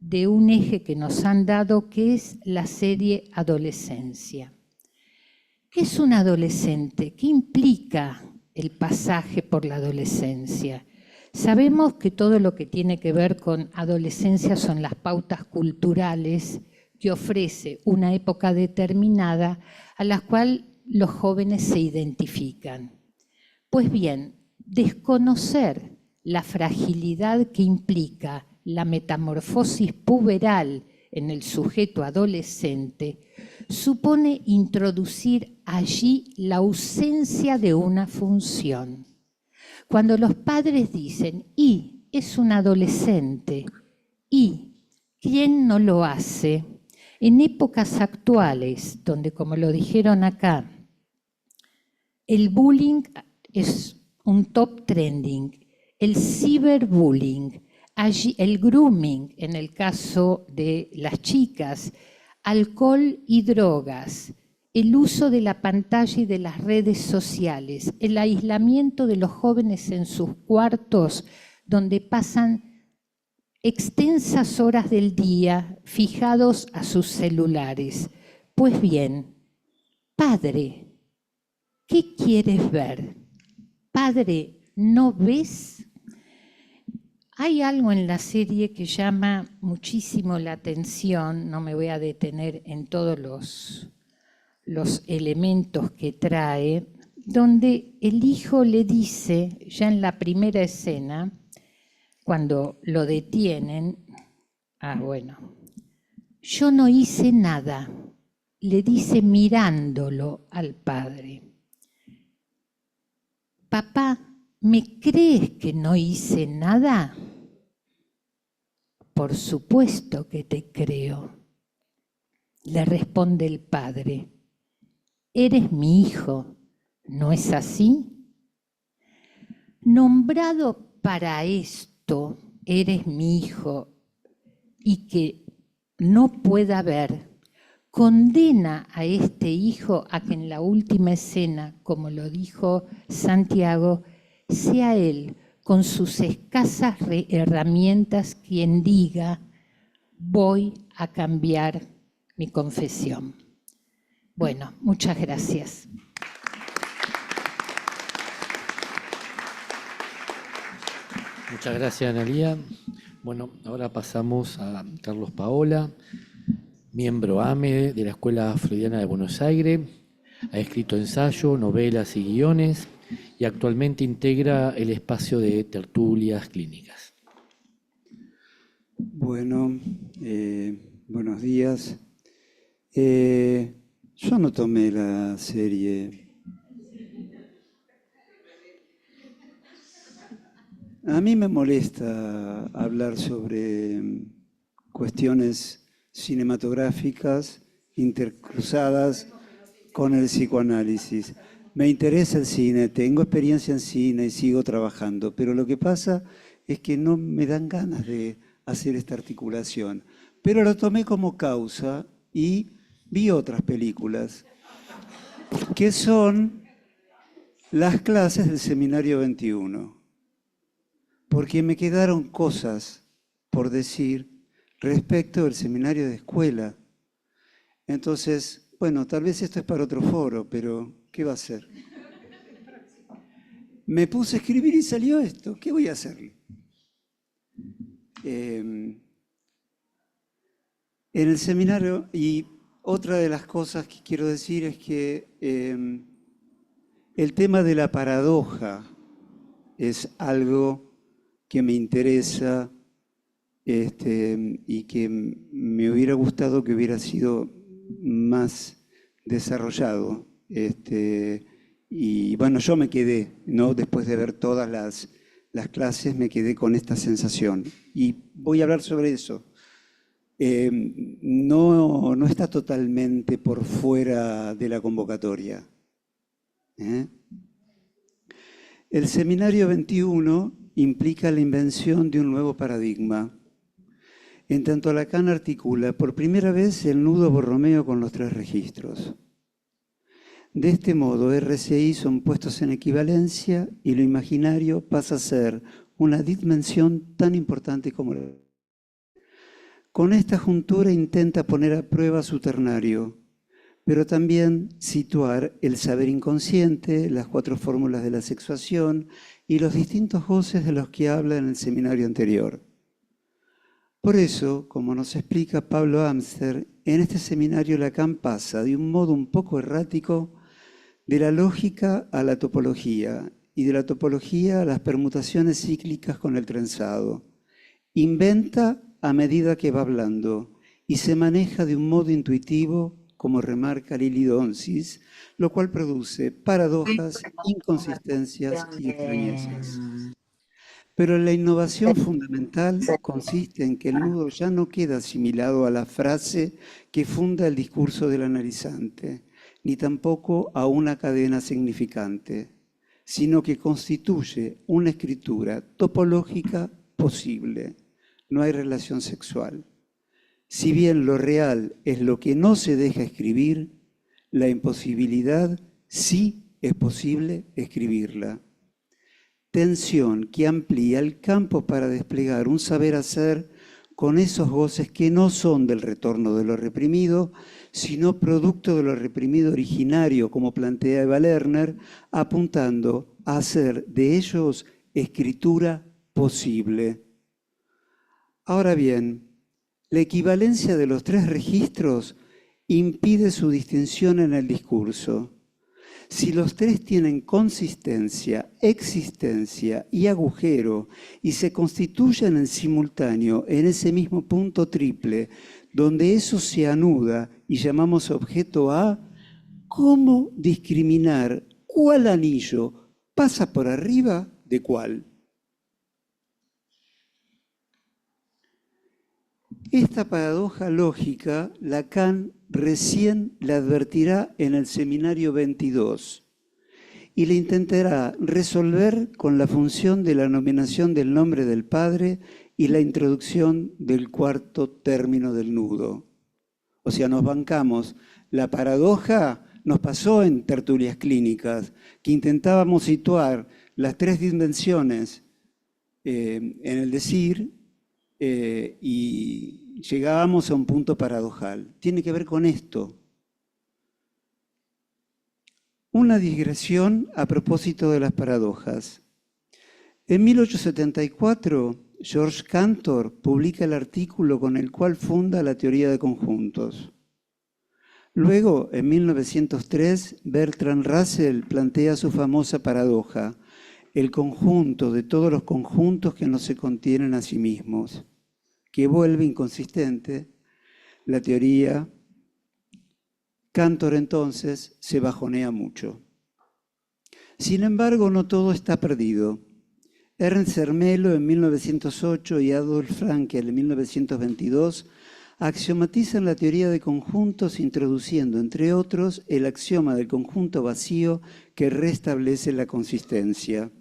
de un eje que nos han dado, que es la serie adolescencia. ¿Qué es un adolescente? ¿Qué implica el pasaje por la adolescencia? Sabemos que todo lo que tiene que ver con adolescencia son las pautas culturales que ofrece una época determinada a la cual los jóvenes se identifican. Pues bien, desconocer la fragilidad que implica la metamorfosis puberal en el sujeto adolescente supone introducir allí la ausencia de una función. Cuando los padres dicen, y es un adolescente, y ¿quién no lo hace? En épocas actuales, donde, como lo dijeron acá, el bullying es un top trending, el ciberbullying, allí el grooming en el caso de las chicas, alcohol y drogas, el uso de la pantalla y de las redes sociales, el aislamiento de los jóvenes en sus cuartos, donde pasan extensas horas del día fijados a sus celulares. Pues bien, padre, ¿qué quieres ver? Padre, ¿no ves? Hay algo en la serie que llama muchísimo la atención, no me voy a detener en todos los elementos que trae, donde el hijo le dice, ya en la primera escena, cuando lo detienen, yo no hice nada, le dice mirándolo al padre. Papá, ¿me crees que no hice nada? Por supuesto que te creo, le responde el padre. Eres mi hijo, ¿no es así? Nombrado para esto, eres mi hijo, y que no pueda ver, condena a este hijo a que en la última escena, como lo dijo Santiago, sea él, con sus escasas herramientas, quien diga, voy a cambiar mi confesión. Bueno, muchas gracias. Muchas gracias, Analía. Bueno, ahora pasamos a Carlos Paola, miembro AME de la Escuela Freudiana de Buenos Aires. Ha escrito ensayo, novelas y guiones y actualmente integra el espacio de tertulias clínicas. Bueno, buenos días. Yo no tomé la serie. A mí me molesta hablar sobre cuestiones cinematográficas intercruzadas con el psicoanálisis. Me interesa el cine, tengo experiencia en cine y sigo trabajando, pero lo que pasa es que no me dan ganas de hacer esta articulación. Pero lo tomé como causa y vi otras películas, que son las clases del Seminario 21, porque me quedaron cosas por decir respecto del seminario de escuela. Entonces, bueno, tal vez esto es para otro foro, pero ¿qué va a hacer? Me puse a escribir y salió esto. ¿Qué voy a hacerle? En el seminario, y otra de las cosas que quiero decir es que el tema de la paradoja es algo que me interesa y que me hubiera gustado que hubiera sido más desarrollado. Y bueno, yo me quedé, ¿no? Después de ver todas las clases, me quedé con esta sensación. Y voy a hablar sobre eso. No está totalmente por fuera de la convocatoria. El Seminario 21 implica la invención de un nuevo paradigma. En tanto, Lacan articula por primera vez el nudo Borromeo con los 3 registros. De este modo, RC y son puestos en equivalencia y lo imaginario pasa a ser una dimensión tan importante como la. Con esta juntura intenta poner a prueba su ternario, pero también situar el saber inconsciente, las 4 fórmulas de la sexuación y los distintos goces de los que habla en el seminario anterior. Por eso, como nos explica Pablo Amster, en este seminario Lacan pasa de un modo un poco errático de la lógica a la topología y de la topología a las permutaciones cíclicas con el trenzado. Inventa a medida que va hablando y se maneja de un modo intuitivo, como remarca Lili Donsis, lo cual produce paradojas, inconsistencias y extrañezas. Pero la innovación fundamental consiste en que el nudo ya no queda asimilado a la frase que funda el discurso del analizante, ni tampoco a una cadena significante, sino que constituye una escritura topológica posible. No hay relación sexual. Si bien lo real es lo que no se deja escribir, la imposibilidad sí es posible escribirla. Tensión que amplía el campo para desplegar un saber hacer con esos goces que no son del retorno de lo reprimido, sino producto de lo reprimido originario, como plantea Eva Lerner, apuntando a hacer de ellos escritura posible. Ahora bien, la equivalencia de los 3 registros impide su distinción en el discurso. Si los 3 tienen consistencia, existencia y agujero y se constituyen en simultáneo en ese mismo punto triple, donde eso se anuda y llamamos objeto A, ¿cómo discriminar cuál anillo pasa por arriba de cuál? Esta paradoja lógica, Lacan recién la advertirá en el seminario 22 y la intentará resolver con la función de la nominación del nombre del Padre y la introducción del 4º término del nudo. O sea, nos bancamos. La paradoja nos pasó en tertulias clínicas, que intentábamos situar las 3 dimensiones en el decir, y llegábamos a un punto paradojal. Tiene que ver con esto. Una digresión a propósito de las paradojas. En 1874, George Cantor publica el artículo con el cual funda la teoría de conjuntos. Luego, en 1903, Bertrand Russell plantea su famosa paradoja, el conjunto de todos los conjuntos que no se contienen a sí mismos, que vuelve inconsistente la teoría. Cantor entonces se bajonea mucho. Sin embargo, no todo está perdido. Ernst Zermelo en 1908 y Adolf Frankel en 1922 axiomatizan la teoría de conjuntos introduciendo, entre otros, el axioma del conjunto vacío que restablece la consistencia.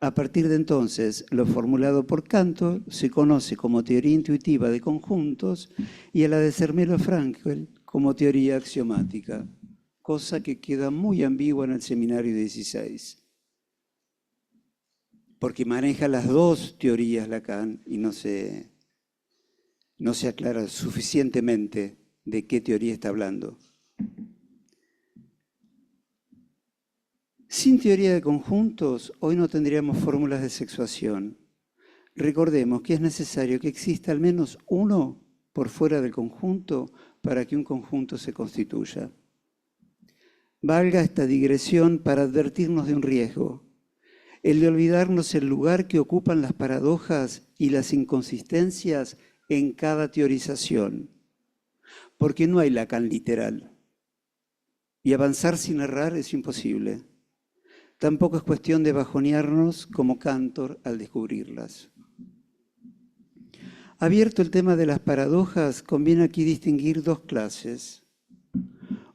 A partir de entonces, lo formulado por Cantor se conoce como teoría intuitiva de conjuntos y a la de Zermelo-Frankel como teoría axiomática, cosa que queda muy ambigua en el seminario 16, porque maneja las 2 teorías Lacan y no se aclara suficientemente de qué teoría está hablando. Sin teoría de conjuntos, hoy no tendríamos fórmulas de sexuación. Recordemos que es necesario que exista al menos uno por fuera del conjunto para que un conjunto se constituya. Valga esta digresión para advertirnos de un riesgo, el de olvidarnos el lugar que ocupan las paradojas y las inconsistencias en cada teorización, porque no hay Lacan literal, y avanzar sin errar es imposible. Tampoco es cuestión de bajonearnos como Cantor al descubrirlas. Abierto el tema de las paradojas, conviene aquí distinguir 2 clases.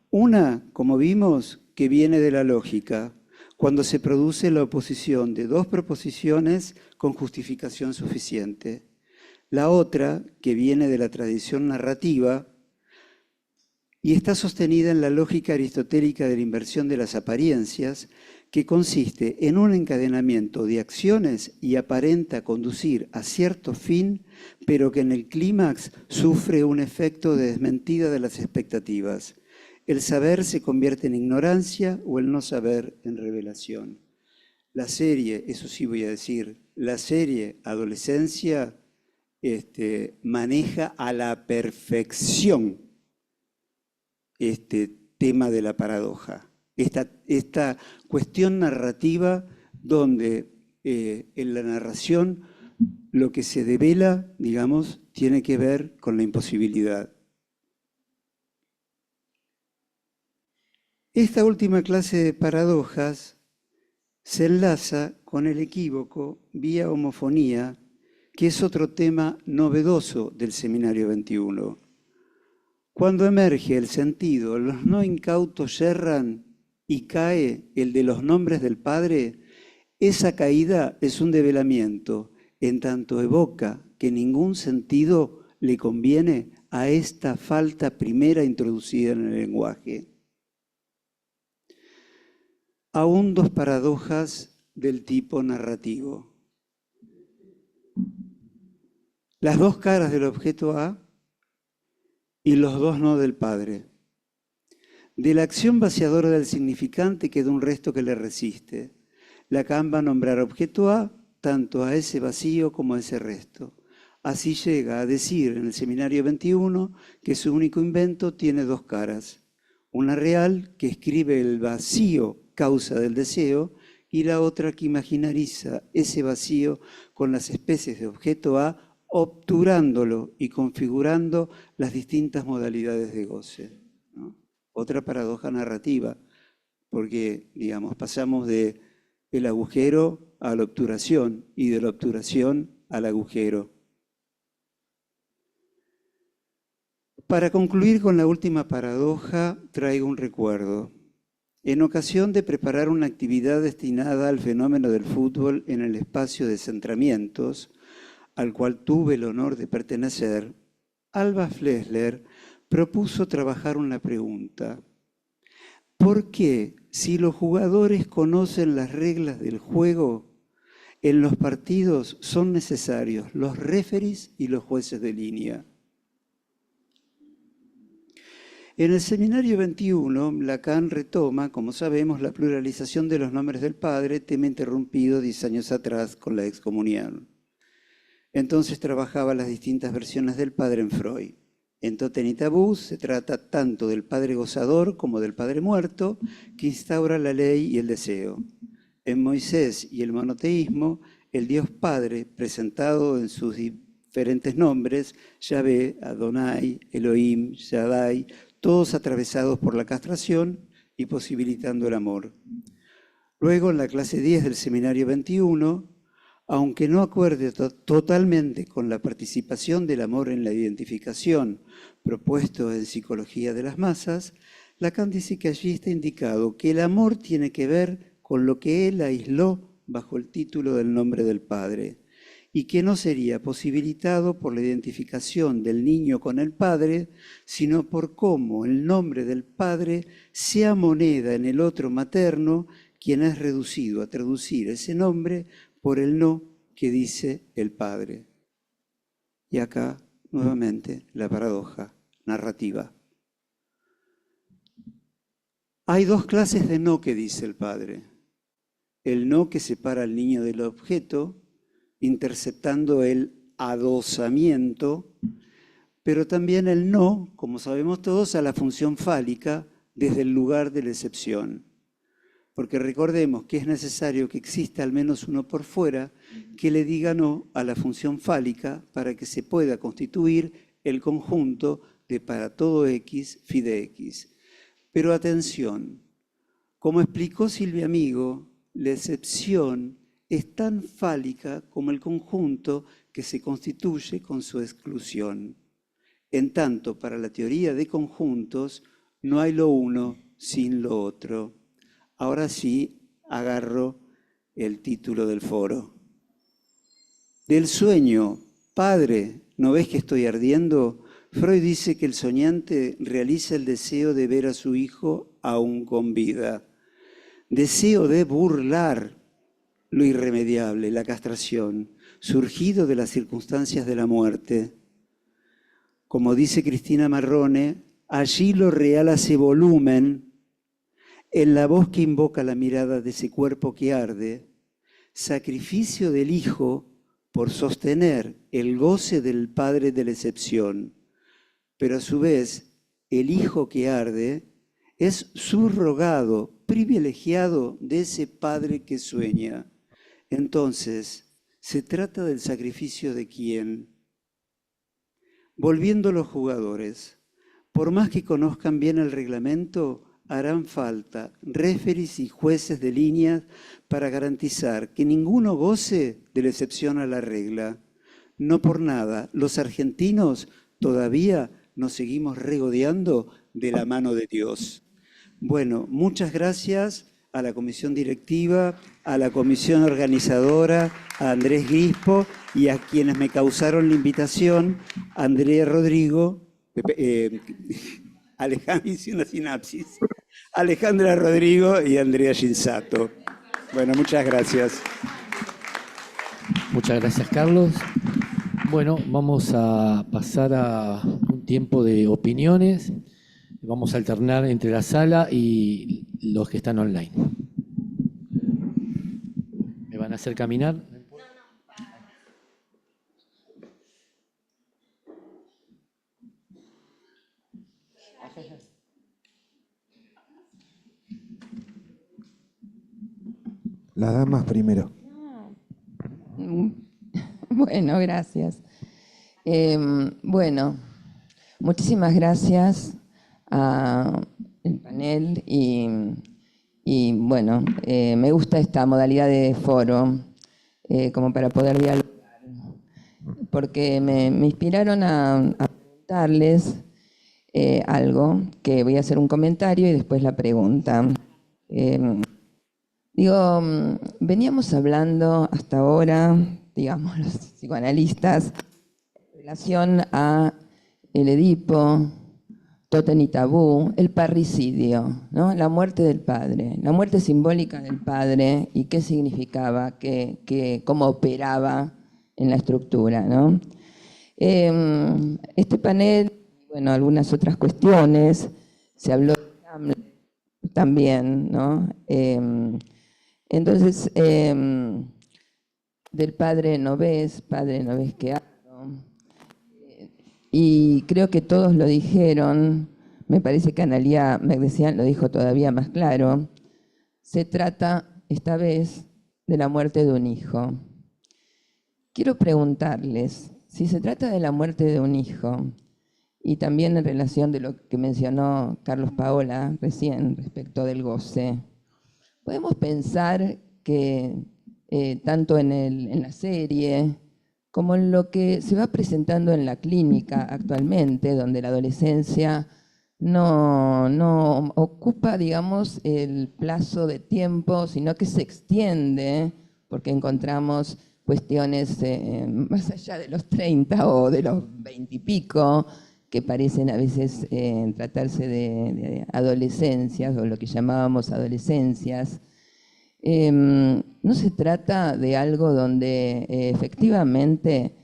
Una, como vimos, que viene de la lógica, cuando se produce la oposición de 2 proposiciones con justificación suficiente. La otra, que viene de la tradición narrativa, y está sostenida en la lógica aristotélica de la inversión de las apariencias, que consiste en un encadenamiento de acciones y aparenta conducir a cierto fin, pero que en el clímax sufre un efecto de desmentida de las expectativas. el saber se convierte en ignorancia o el no saber en revelación. La serie, eso sí voy a decir, la serie Adolescencia maneja a la perfección este tema de la paradoja, esta cuestión narrativa donde en la narración lo que se devela, digamos, tiene que ver con la imposibilidad. Esta última clase de paradojas se enlaza con el equívoco vía homofonía, que es otro tema novedoso del Seminario 21. Cuando emerge el sentido, los no incautos yerran y cae el de los nombres del Padre, esa caída es un develamiento, en tanto evoca que ningún sentido le conviene a esta falta primera introducida en el lenguaje. Aún dos paradojas del tipo narrativo. Las dos caras del objeto A y los dos no del Padre. De la acción vaciadora del significante queda un resto que le resiste. Lacan va a nombrar objeto A tanto a ese vacío como a ese resto. Así llega a decir en el Seminario 21 que su único invento tiene dos caras. Una real que escribe el vacío causa del deseo y la otra que imaginariza ese vacío con las especies de objeto A, obturándolo y configurando las distintas modalidades de goce, ¿no? Otra paradoja narrativa, porque, digamos, pasamos del agujero a la obturación y de la obturación al agujero. Para concluir con la última paradoja, traigo un recuerdo. En ocasión de preparar una actividad destinada al fenómeno del fútbol en el espacio de centramientos, al cual tuve el honor de pertenecer, Alba Flesler propuso trabajar una pregunta. ¿Por qué, si los jugadores conocen las reglas del juego, en los partidos son necesarios los referees y los jueces de línea? En el Seminario 21, Lacan retoma, como sabemos, la pluralización de los nombres del Padre, tema interrumpido 10 años atrás con la excomunión. Entonces trabajaba las distintas versiones del Padre en Freud. En Totem y Tabú se trata tanto del Padre gozador como del Padre muerto, que instaura la ley y el deseo. En Moisés y el monoteísmo, el Dios Padre, presentado en sus diferentes nombres, Yahvé, Adonai, Elohim, Shaddai, todos atravesados por la castración y posibilitando el amor. Luego, en la clase 10 del Seminario 21, aunque no acuerde totalmente con la participación del amor en la identificación propuesto en Psicología de las Masas, Lacan dice que allí está indicado que el amor tiene que ver con lo que él aisló bajo el título del nombre del Padre, y que no sería posibilitado por la identificación del niño con el Padre, sino por cómo el nombre del Padre sea moneda en el otro materno, quien es reducido a traducir ese nombre por el no que dice el Padre. Y acá, nuevamente, la paradoja narrativa. Hay dos clases de no que dice el Padre. El no que separa al niño del objeto, interceptando el adosamiento, pero también el no, como sabemos todos, a la función fálica desde el lugar de la excepción. Porque recordemos que es necesario que exista al menos uno por fuera que le diga no a la función fálica para que se pueda constituir el conjunto de para todo X, phi de X. Pero atención, como explicó Silvia Amigo, la excepción es tan fálica como el conjunto que se constituye con su exclusión. En tanto, para la teoría de conjuntos, no hay lo uno sin lo otro. Ahora sí, agarro el título del foro. Del sueño, Padre, ¿no ves que estoy ardiendo? Freud dice que el soñante realiza el deseo de ver a su hijo aún con vida. Deseo de burlar lo irremediable, la castración, surgido de las circunstancias de la muerte. Como dice Cristina Marrone, Allí lo real hace volumen, en la voz que invoca la mirada de ese cuerpo que arde, sacrificio del Hijo por sostener el goce del Padre de la excepción. Pero a su vez, el Hijo que arde es subrogado, privilegiado de ese Padre que sueña. Entonces, ¿se trata del sacrificio de quién? Volviendo a los jugadores, por más que conozcan bien el reglamento, harán falta referees y jueces de líneas para garantizar que ninguno goce de la excepción a la regla. No por nada, los argentinos todavía nos seguimos regodeando de la mano de Dios. Bueno, muchas gracias a la comisión directiva, a la comisión organizadora, a Andrés Grispo y a quienes me causaron la invitación, Andrea Rodrigo, hice una sinapsis, Alejandra Rodrigo y Andrea Ginsato. Bueno, muchas gracias. Muchas gracias, Carlos. Bueno, vamos a pasar a un tiempo de opiniones. Vamos a alternar entre la sala y los que están online. ¿Me van a hacer caminar? Las damas primero. Bueno, gracias. Bueno, muchísimas gracias al panel y bueno, me gusta esta modalidad de foro como para poder dialogar, porque me inspiraron a preguntarles algo, que voy a hacer un comentario y después la pregunta. Veníamos hablando hasta ahora, digamos, los psicoanalistas, en relación a el Edipo, Tótem y Tabú, el parricidio, ¿no? La muerte del padre, la muerte simbólica del padre y qué significaba, cómo operaba en la estructura, ¿no? Este panel, bueno, algunas otras cuestiones, se habló de Hamlet también, ¿no? Entonces, del padre no ves que hablo. Y creo que todos lo dijeron, me parece que Analía Mekdesian lo dijo todavía más claro. Se trata, esta vez, de la muerte de un hijo. Quiero preguntarles, si se trata de la muerte de un hijo, y también en relación de lo que mencionó Carlos Paola recién respecto del goce, podemos pensar que tanto en la serie como en lo que se va presentando en la clínica actualmente, donde la adolescencia no ocupa, digamos, el plazo de tiempo, sino que se extiende, porque encontramos cuestiones más allá de los 30 o de los 20 y pico, que parecen a veces tratarse de adolescencias o lo que llamábamos adolescencias. No se trata de algo donde efectivamente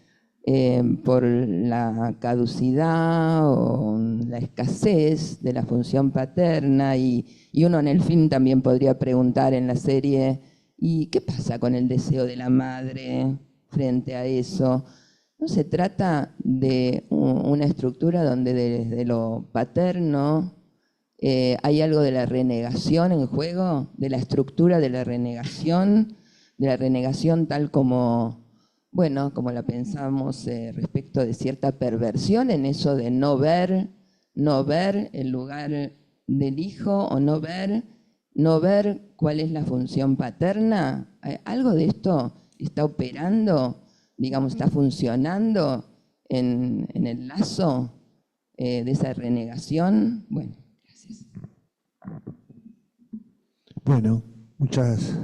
por la caducidad o la escasez de la función paterna y uno en el film también podría preguntar en la serie ¿y qué pasa con el deseo de la madre frente a eso? No se trata de una estructura donde desde lo paterno hay algo de la renegación en juego, de la estructura de la renegación tal como, bueno, como la pensamos respecto de cierta perversión en eso de no ver el lugar del hijo o no ver cuál es la función paterna. Algo de esto está operando, digamos, está funcionando en el lazo de esa renegación. Bueno. Bueno, muchas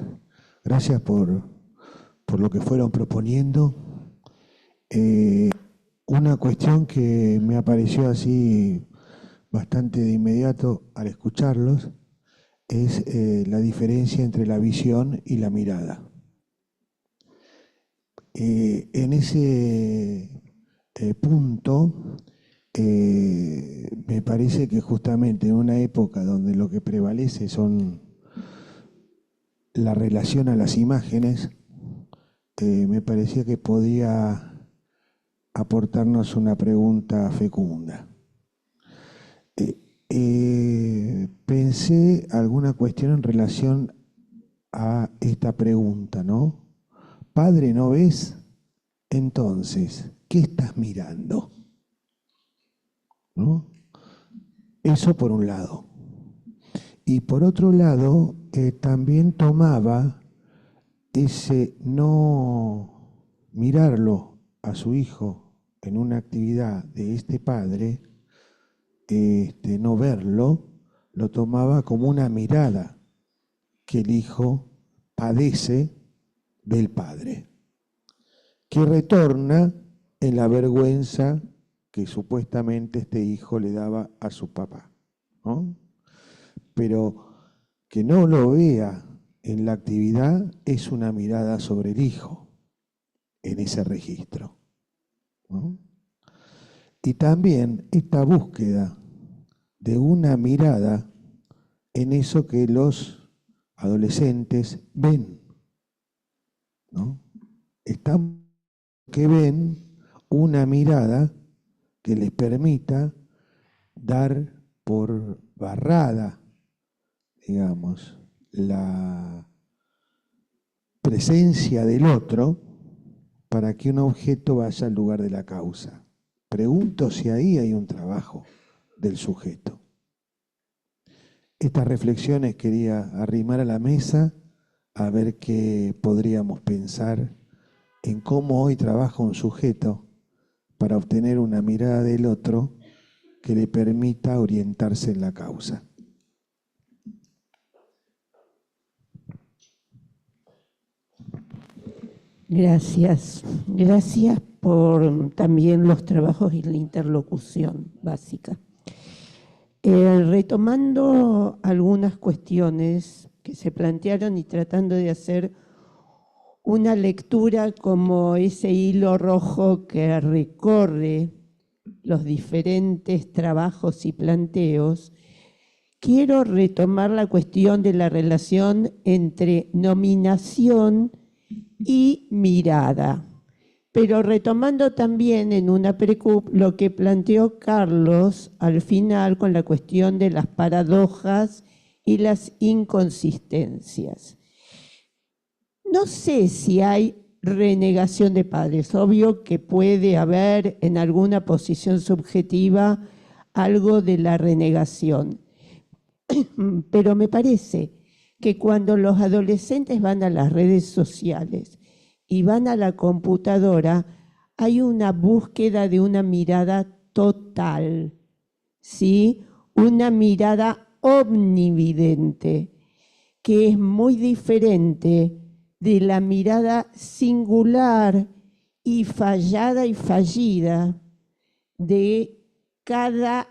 gracias por lo que fueron proponiendo. Una cuestión que me apareció así bastante de inmediato al escucharlos es la diferencia entre la visión y la mirada. En ese punto me parece que justamente en una época donde lo que prevalece son la relación a las imágenes, me parecía que podía aportarnos una pregunta fecunda. Pensé alguna cuestión en relación a esta pregunta, ¿no? Padre, ¿no ves? Entonces, ¿qué estás mirando? ¿No? Eso por un lado. Y por otro lado, también tomaba ese no mirarlo a su hijo en una actividad de este padre, no verlo, lo tomaba como una mirada que el hijo padece del padre, que retorna en la vergüenza que supuestamente este hijo le daba a su papá, ¿no? Pero que no lo vea en la actividad es una mirada sobre el hijo, en ese registro, ¿no? Y también esta búsqueda de una mirada en eso que los adolescentes ven, ¿no? Están que ven una mirada que les permita dar por barrada, digamos, la presencia del otro para que un objeto vaya al lugar de la causa. Pregunto si ahí hay un trabajo del sujeto. Estas reflexiones quería arrimar a la mesa a ver qué podríamos pensar en cómo hoy trabaja un sujeto para obtener una mirada del otro que le permita orientarse en la causa. Gracias. Gracias por también los trabajos y la interlocución básica. Retomando algunas cuestiones que se plantearon y tratando de hacer una lectura como ese hilo rojo que recorre los diferentes trabajos y planteos, quiero retomar la cuestión de la relación entre nominación y mirada, pero retomando también en una precup lo que planteó Carlos al final con la cuestión de las paradojas y las inconsistencias. No sé si hay renegación de padres, obvio que puede haber en alguna posición subjetiva algo de la renegación, pero me parece que cuando los adolescentes van a las redes sociales y van a la computadora, hay una búsqueda de una mirada total, ¿sí? Una mirada omnividente, que es muy diferente de la mirada singular y fallada y fallida de cada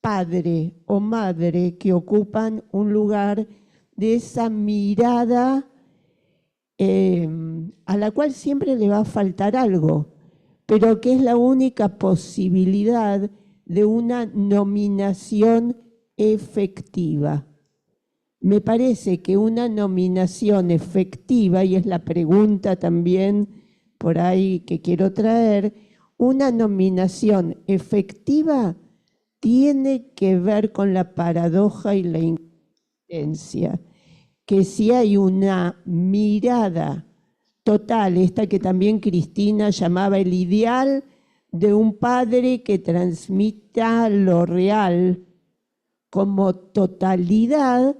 padre o madre que ocupan un lugar de esa mirada a la cual siempre le va a faltar algo, pero que es la única posibilidad de una nominación efectiva. Me parece que una nominación efectiva, y es la pregunta también por ahí que quiero traer, una nominación efectiva tiene que ver con la paradoja y la inconsistencia, que si hay una mirada total, esta que también Cristina llamaba el ideal de un padre que transmita lo real como totalidad,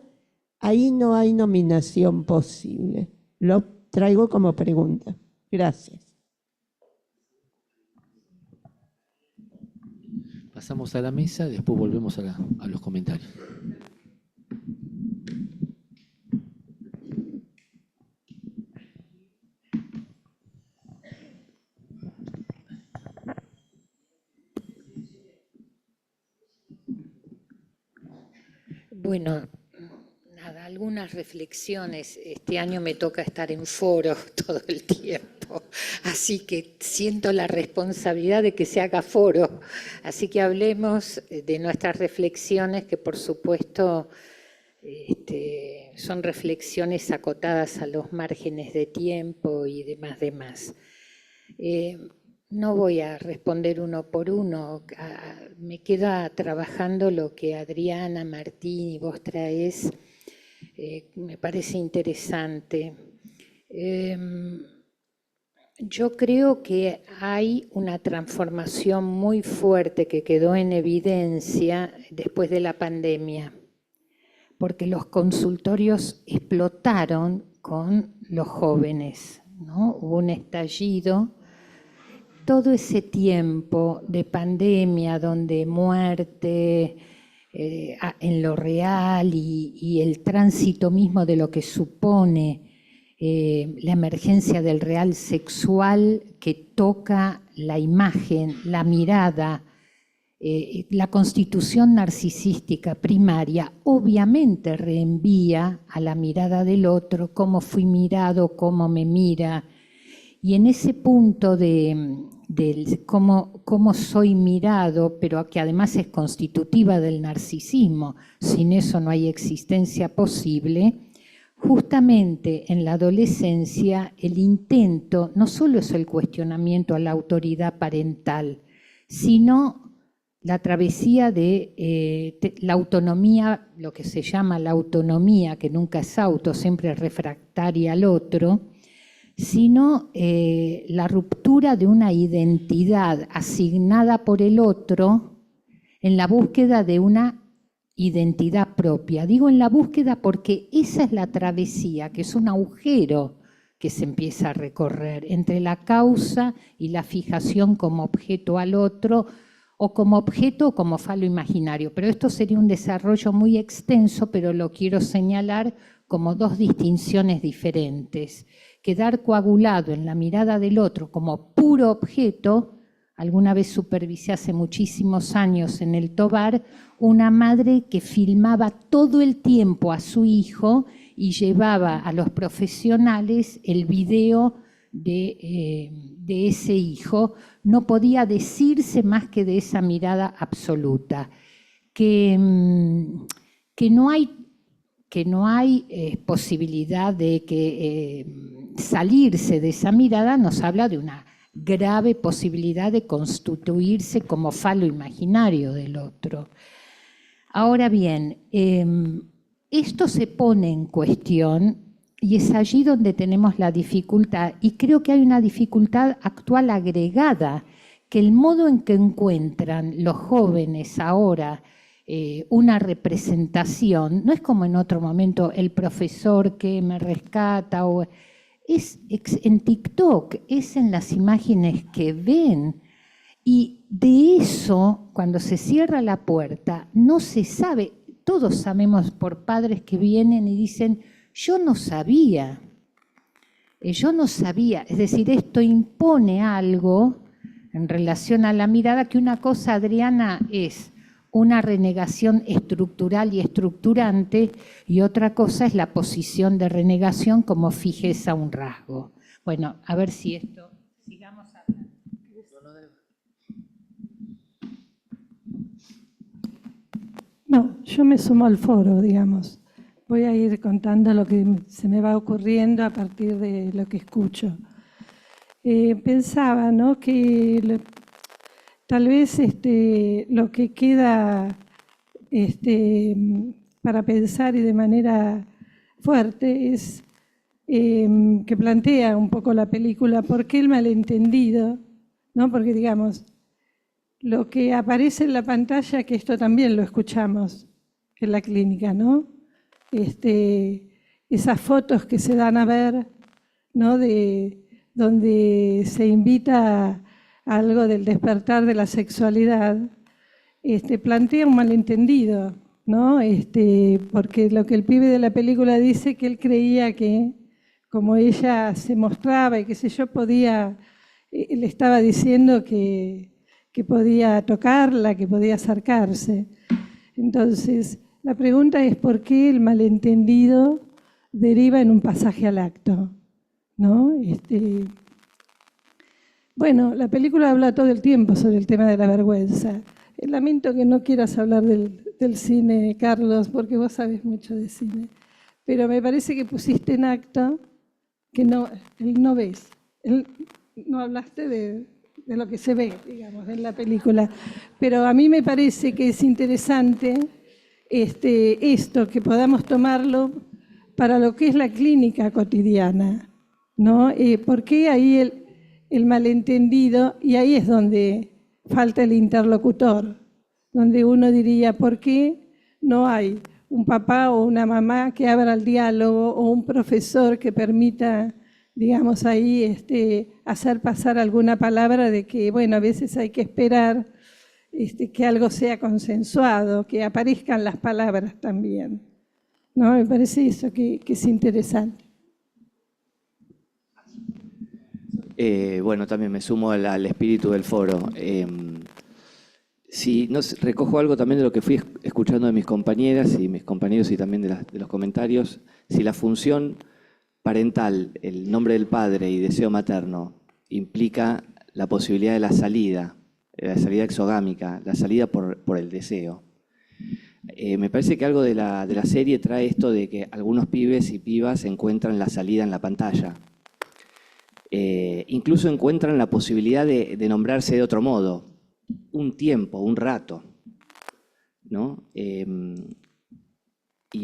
ahí no hay nominación posible. Lo traigo como pregunta. Gracias. Pasamos a la mesa, después volvemos a los comentarios. Bueno, nada, algunas reflexiones. Este año me toca estar en foro todo el tiempo, así que siento la responsabilidad de que se haga foro. Así que hablemos de nuestras reflexiones, que por supuesto son reflexiones acotadas a los márgenes de tiempo y demás. No voy a responder uno por uno, me queda trabajando lo que Adriana, Martín y vos traés, me parece interesante. Yo creo que hay una transformación muy fuerte que quedó en evidencia después de la pandemia, porque los consultorios explotaron con los jóvenes, ¿no? Hubo un estallido. Todo ese tiempo de pandemia donde muerte en lo real y el tránsito mismo de lo que supone la emergencia del real sexual que toca la imagen, la mirada, la constitución narcisística primaria obviamente reenvía a la mirada del otro, cómo fui mirado, cómo me mira. Y en ese punto de cómo soy mirado, pero que además es constitutiva del narcisismo, sin eso no hay existencia posible, justamente en la adolescencia el intento no solo es el cuestionamiento a la autoridad parental, sino la travesía de la autonomía, lo que se llama la autonomía, que nunca es auto, siempre es refractaria al otro, sino la ruptura de una identidad asignada por el otro en la búsqueda de una identidad propia. Digo en la búsqueda porque esa es la travesía, que es un agujero que se empieza a recorrer entre la causa y la fijación como objeto al otro, o como objeto o como falo imaginario. Pero esto sería un desarrollo muy extenso, pero lo quiero señalar como dos distinciones diferentes. Quedar coagulado en la mirada del otro como puro objeto. Alguna vez supervisé hace muchísimos años en el Tobar una madre que filmaba todo el tiempo a su hijo y llevaba a los profesionales el video de ese hijo. No podía decirse más que de esa mirada absoluta. Que no hay posibilidad de que salirse de esa mirada nos habla de una grave posibilidad de constituirse como falo imaginario del otro. Ahora bien, esto se pone en cuestión y es allí donde tenemos la dificultad, y creo que hay una dificultad actual agregada, que el modo en que encuentran los jóvenes ahora una representación, no es como en otro momento el profesor que me rescata, es en TikTok, es en las imágenes que ven, y de eso, cuando se cierra la puerta, no se sabe. Todos sabemos por padres que vienen y dicen, yo no sabía, es decir, esto impone algo en relación a la mirada, que una cosa, Adriana, es una renegación estructural y estructurante, y otra cosa es la posición de renegación como fijeza a un rasgo. Bueno, a ver si esto, sigamos hablando. No, yo me sumo al foro, digamos. Voy a ir contando lo que se me va ocurriendo a partir de lo que escucho. Pensaba, ¿no?, que tal vez lo que queda para pensar y de manera fuerte es que plantea un poco la película por qué el malentendido, ¿no? Porque, digamos, lo que aparece en la pantalla, que esto también lo escuchamos en la clínica, ¿no? Esas fotos que se dan a ver, ¿no?, donde se invita a algo del despertar de la sexualidad, plantea un malentendido, ¿no? Porque lo que el pibe de la película dice, que él creía que, como ella se mostraba y qué sé yo, le estaba diciendo que podía tocarla, que podía acercarse. Entonces, La pregunta es por qué el malentendido deriva en un pasaje al acto, ¿no? Bueno, la película habla todo el tiempo sobre el tema de la vergüenza. Lamento que no quieras hablar del cine, Carlos, porque vos sabes mucho de cine, pero me parece que pusiste en acto que no ves. No hablaste de lo que se ve, digamos, en la película. Pero a mí me parece que es interesante esto, que podamos tomarlo para lo que es la clínica cotidiana, ¿no? ¿Por qué ahí el malentendido? Y ahí es donde falta el interlocutor, donde uno diría, ¿por qué no hay un papá o una mamá que abra el diálogo o un profesor que permita, digamos, ahí hacer pasar alguna palabra de que, bueno, a veces hay que esperar que algo sea consensuado, que aparezcan las palabras también, ¿no? Me parece eso que es interesante. Bueno, también me sumo al espíritu del foro. Sí, recojo algo también de lo que fui escuchando de mis compañeras y mis compañeros y también de los comentarios. Si la función parental, el nombre del padre y deseo materno, implica la posibilidad de la salida exogámica, la salida por el deseo. Me parece que algo de la serie trae esto de que algunos pibes y pibas encuentran la salida en la pantalla. Incluso encuentran la posibilidad de nombrarse de otro modo, un tiempo, un rato, ¿no? Y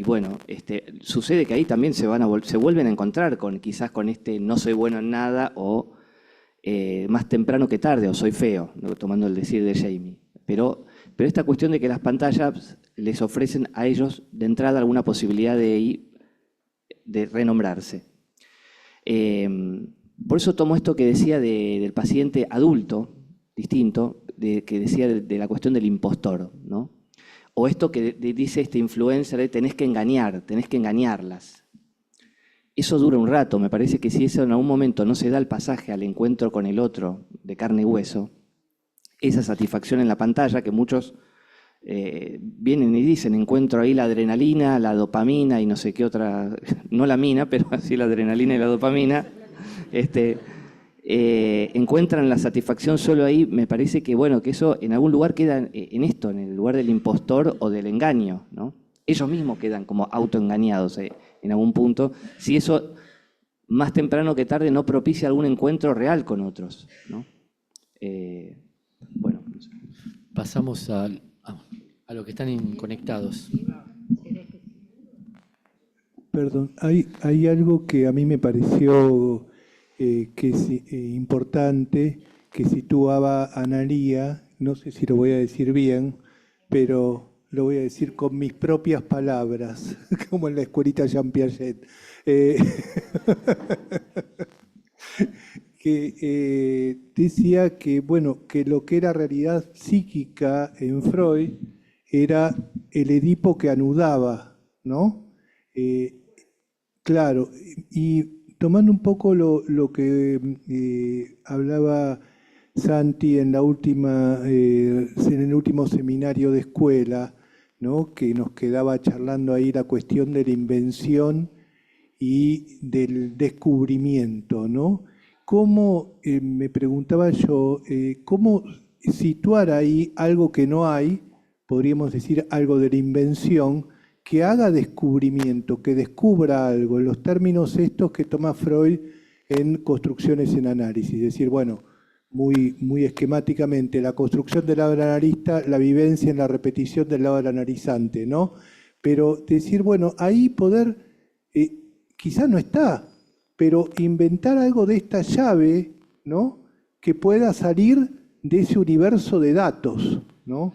bueno, sucede que ahí también se vuelven a encontrar quizás con no soy bueno en nada o más temprano que tarde o soy feo, ¿no? Tomando el decir de Jamie. Pero esta cuestión de que las pantallas les ofrecen a ellos de entrada alguna posibilidad de renombrarse. Por eso tomo esto que decía del paciente adulto, distinto, que decía de la cuestión del impostor, ¿no? O esto que dice este influencer de tenés que engañarlas. Eso dura un rato, me parece que si eso en algún momento no se da el pasaje al encuentro con el otro de carne y hueso, esa satisfacción en la pantalla que muchos vienen y dicen, encuentro ahí la adrenalina, la dopamina y no sé qué otra, no la mina, pero así la adrenalina y la dopamina, encuentran la satisfacción solo ahí. Me parece que, bueno, que eso en algún lugar queda en esto, en el lugar del impostor o del engaño, ¿no? Ellos mismos quedan como autoengañados en algún punto, si eso más temprano que tarde no propicia algún encuentro real con otros, ¿no? Bueno. Pasamos a los que están conectados. Perdón, hay algo que a mí me pareció que es importante, que situaba Analía, no sé si lo voy a decir bien, pero lo voy a decir con mis propias palabras, como en la escuelita Jean Piaget. Que decía que, bueno, que lo que era realidad psíquica en Freud era el Edipo que anudaba, ¿no? Claro, y tomando un poco lo que hablaba Santi en el último seminario de escuela, ¿no? Que nos quedaba charlando ahí la cuestión de la invención y del descubrimiento, ¿no? ¿Cómo, me preguntaba yo, cómo situar ahí algo que no hay, podríamos decir algo de la invención, que haga descubrimiento, que descubra algo, en los términos estos que toma Freud en Construcciones en Análisis? Es decir, bueno, muy esquemáticamente, la construcción del lado del analista, la vivencia en la repetición del lado del analizante, ¿no? Pero decir, bueno, ahí poder, quizás no está, pero inventar algo de esta llave, ¿no? Que pueda salir de ese universo de datos, ¿no?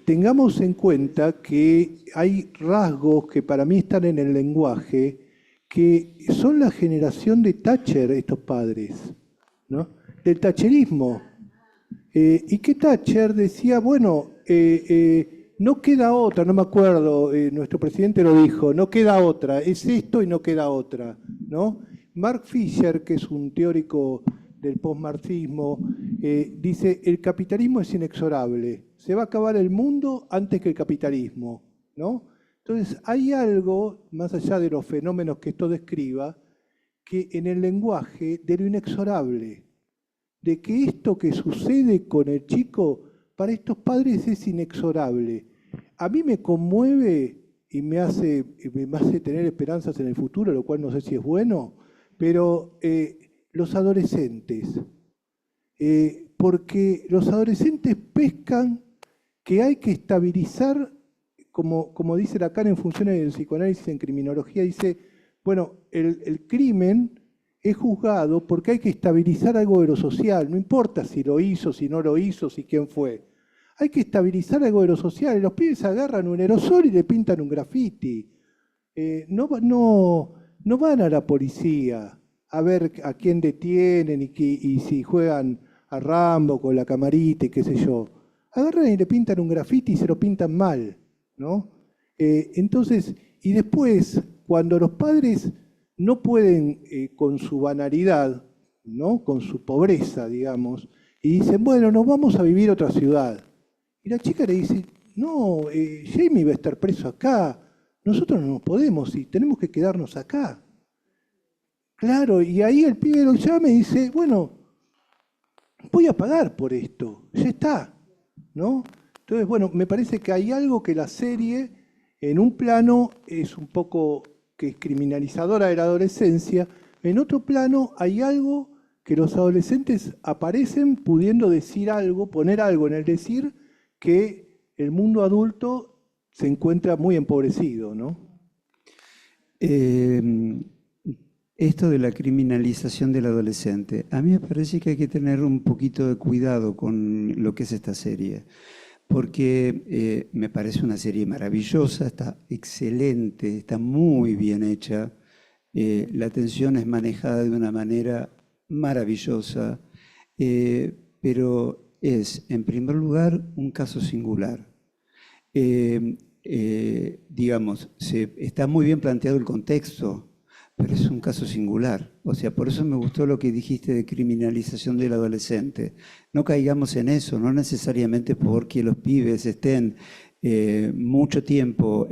Tengamos en cuenta que hay rasgos que para mí están en el lenguaje, que son la generación de Thatcher, estos padres, ¿no? Del thatcherismo. Y que Thatcher decía, bueno, no queda otra, no me acuerdo, nuestro presidente lo dijo, no queda otra, es esto y no queda otra, ¿no? Mark Fisher, que es un teórico del postmarxismo, dice, el capitalismo es inexorable, se va a acabar el mundo antes que el capitalismo, ¿no? Entonces, hay algo, más allá de los fenómenos que esto describa, que en el lenguaje de lo inexorable, de que esto que sucede con el chico, para estos padres es inexorable. A mí me conmueve y me hace tener esperanzas en el futuro, lo cual no sé si es bueno, pero los adolescentes, porque los adolescentes pescan que hay que estabilizar, como dice Lacan en Funciones del Psicoanálisis en Criminología, dice, bueno, el crimen es juzgado porque hay que estabilizar algo de lo social, no importa si lo hizo, si no lo hizo, si quién fue. Hay que estabilizar algo de lo social, y los pibes agarran un aerosol y le pintan un graffiti. No van a la policía a ver a quién detienen y si juegan a Rambo con la camarita y qué sé yo. Agarran y le pintan un graffiti y se lo pintan mal, ¿no? Entonces, y después, cuando los padres no pueden con su banalidad, ¿no? Con su pobreza, digamos, y dicen, bueno, nos vamos a vivir a otra ciudad. Y la chica le dice, no, Jamie va a estar preso acá, nosotros no nos podemos y tenemos que quedarnos acá. Claro, y ahí el pibe lo llama y dice, bueno, voy a pagar por esto, ya está, ¿no? Entonces, bueno, me parece que hay algo que la serie, en un plano, es un poco que es criminalizadora de la adolescencia, en otro plano hay algo que los adolescentes aparecen pudiendo decir algo, poner algo en el decir, que el mundo adulto se encuentra muy empobrecido, ¿no? Esto de la criminalización del adolescente, a mí me parece que hay que tener un poquito de cuidado con lo que es esta serie, porque me parece una serie maravillosa, está excelente, está muy bien hecha, la tensión es manejada de una manera maravillosa, pero es, en primer lugar, un caso singular. Digamos, está muy bien planteado el contexto, pero es un caso singular. O sea, por eso me gustó lo que dijiste de criminalización del adolescente. No caigamos en eso, no necesariamente porque los pibes estén mucho tiempo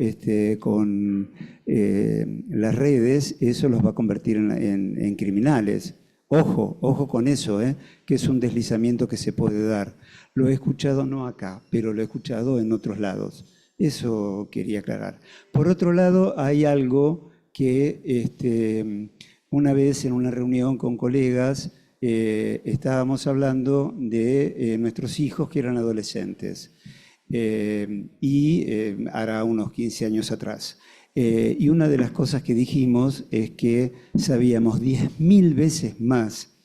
con las redes, eso los va a convertir en criminales. Ojo con eso, que es un deslizamiento que se puede dar. Lo he escuchado no acá, pero lo he escuchado en otros lados. Eso quería aclarar. Por otro lado, hay algo que una vez en una reunión con colegas estábamos hablando de nuestros hijos que eran adolescentes hará unos 15 años atrás. Y una de las cosas que dijimos es que sabíamos 10.000 veces más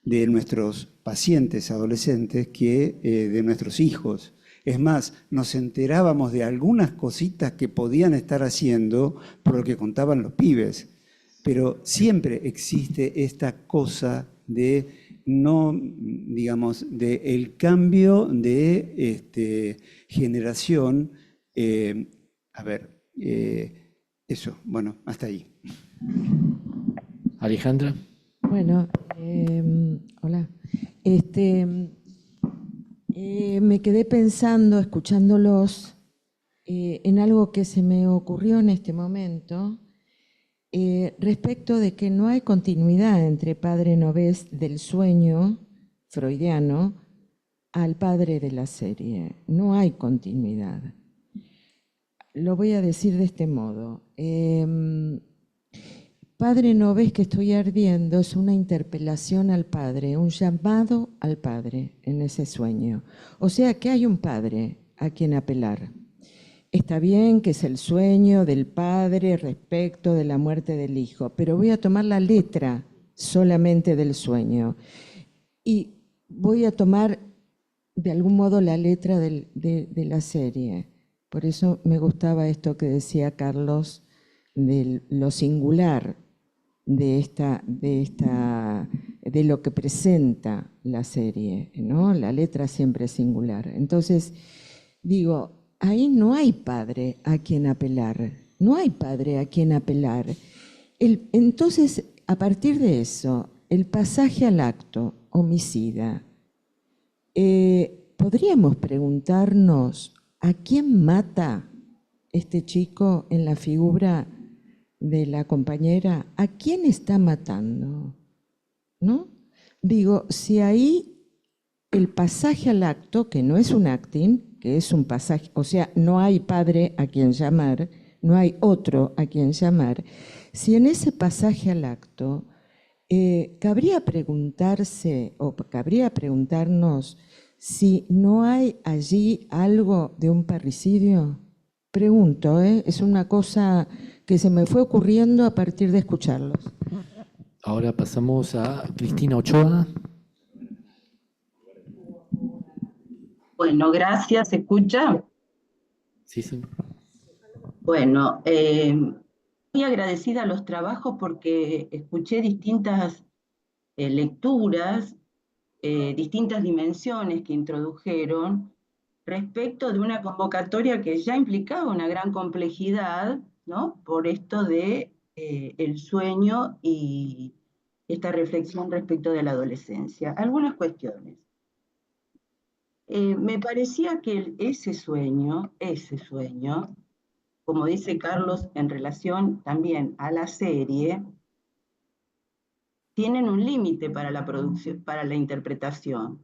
de nuestros pacientes adolescentes que de nuestros hijos. Es más, nos enterábamos de algunas cositas que podían estar haciendo por lo que contaban los pibes. Pero siempre existe esta cosa de el cambio de generación. Eso, bueno, hasta ahí. Alejandra. Bueno, hola. Me quedé pensando, escuchándolos, en algo que se me ocurrió en este momento, respecto de que no hay continuidad entre padre Novés del sueño freudiano al padre de la serie. No hay continuidad. Lo voy a decir de este modo. Padre Novés que estoy ardiendo es una interpelación al Padre, un llamado al Padre en ese sueño. O sea que hay un Padre a quien apelar. Está bien que es el sueño del Padre respecto de la muerte del Hijo, pero voy a tomar la letra solamente del sueño. Y voy a tomar de algún modo la letra de la serie. Por eso me gustaba esto que decía Carlos de lo singular de lo que presenta la serie, ¿no? La letra siempre es singular. Entonces, digo, ahí no hay padre a quien apelar, no hay padre a quien apelar. Entonces, a partir de eso, el pasaje al acto homicida, podríamos preguntarnos, ¿a quién mata este chico en la figura de la compañera, ¿a quién está matando? ¿No? Digo, si ahí el pasaje al acto, que no es un acting, que es un pasaje, o sea, no hay padre a quien llamar, no hay otro a quien llamar, si en ese pasaje al acto cabría preguntarse o cabría preguntarnos si no hay allí algo de un parricidio. Pregunto, es una cosa que se me fue ocurriendo a partir de escucharlos. Ahora pasamos a Cristina Ochoa. Bueno, gracias. ¿Se escucha? Sí, sí. Bueno, muy agradecida a los trabajos porque escuché distintas lecturas, distintas dimensiones que introdujeron respecto de una convocatoria que ya implicaba una gran complejidad, ¿no? Por esto de el sueño y esta reflexión respecto de la adolescencia. Algunas cuestiones. Me parecía que ese sueño, como dice Carlos en relación también a la serie, tienen un límite para la producción, para la interpretación.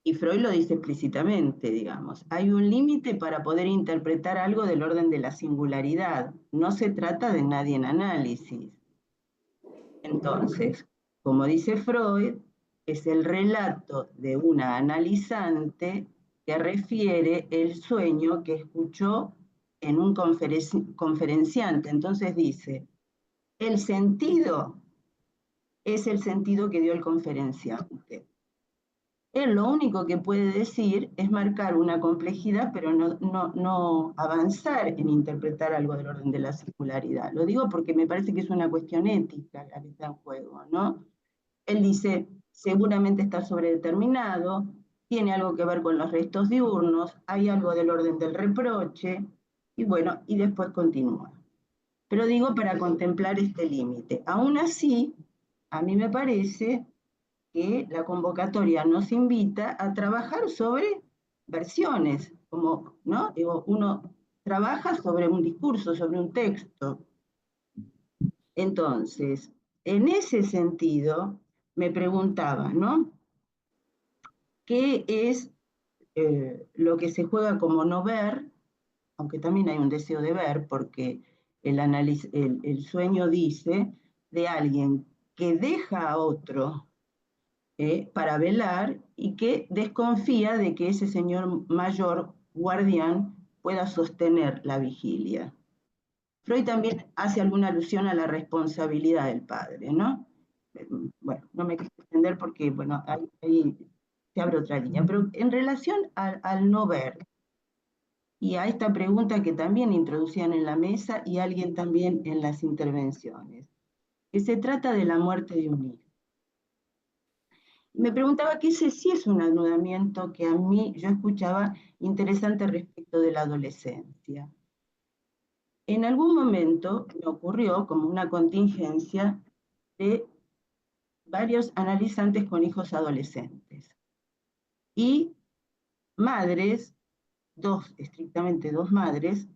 Y Freud lo dice explícitamente, digamos. Hay un límite para poder interpretar algo del orden de la singularidad. No se trata de nadie en análisis. Entonces, como dice Freud, es el relato de una analizante que refiere el sueño que escuchó en un conferenciante. Entonces dice, el sentido es el sentido que dio el conferenciante. Él lo único que puede decir es marcar una complejidad, pero no avanzar en interpretar algo del orden de la singularidad. Lo digo porque me parece que es una cuestión ética la que está en juego, ¿no? Él dice, seguramente está sobredeterminado, tiene algo que ver con los restos diurnos, hay algo del orden del reproche, y bueno, y después continúa. Pero digo para contemplar este límite. Aún así, a mí me parece que la convocatoria nos invita a trabajar sobre versiones, como, ¿no? Digo, uno trabaja sobre un discurso, sobre un texto. Entonces, en ese sentido, me preguntaba, ¿no? ¿Qué es lo que se juega como no ver? Aunque también hay un deseo de ver, porque el sueño dice de alguien que deja a otro para velar y que desconfía de que ese señor mayor, guardián, pueda sostener la vigilia. Freud también hace alguna alusión a la responsabilidad del padre, ¿no? Bueno, no me quiero extender porque, bueno, ahí se abre otra línea, pero en relación al no ver, y a esta pregunta que también introducían en la mesa y alguien también en las intervenciones, que se trata de la muerte de un hijo. Me preguntaba que ese sí es un anudamiento que a mí yo escuchaba interesante respecto de la adolescencia. En algún momento me ocurrió como una contingencia de varios analizantes con hijos adolescentes y madres, estrictamente dos madres,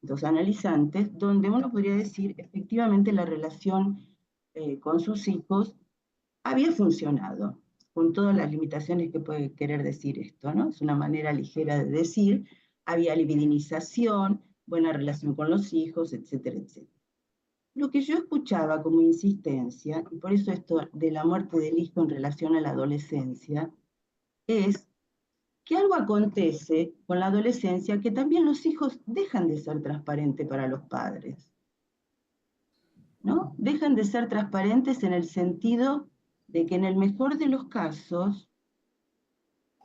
dos analizantes, donde uno podría decir efectivamente la relación con sus hijos había funcionado, con todas las limitaciones que puede querer decir esto, ¿no? Es una manera ligera de decir, había libidinización, buena relación con los hijos, etcétera, etcétera. Lo que yo escuchaba como insistencia, y por eso esto de la muerte del hijo en relación a la adolescencia, es que algo acontece con la adolescencia que también los hijos dejan de ser transparentes para los padres, ¿no? Dejan de ser transparentes en el sentido de que en el mejor de los casos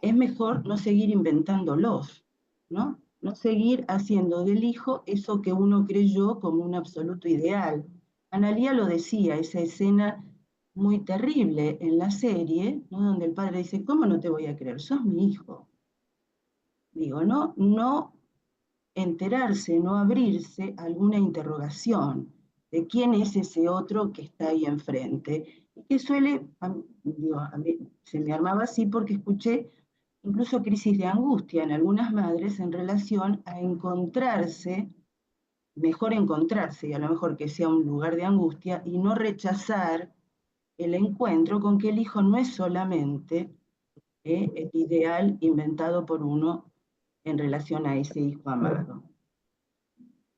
es mejor no seguir inventándolos, ¿no? No seguir haciendo del hijo eso que uno creyó como un absoluto ideal. Analía lo decía, esa escena muy terrible en la serie, ¿no? Donde el padre dice, ¿cómo no te voy a creer? Sos mi hijo. Digo, no enterarse, no abrirse a alguna interrogación de quién es ese otro que está ahí enfrente. Y que suele, digo, a mí se me armaba así porque escuché incluso crisis de angustia en algunas madres en relación a encontrarse, mejor encontrarse, y a lo mejor que sea un lugar de angustia, y no rechazar el encuentro con que el hijo no es solamente el ideal inventado por uno en relación a ese hijo amado.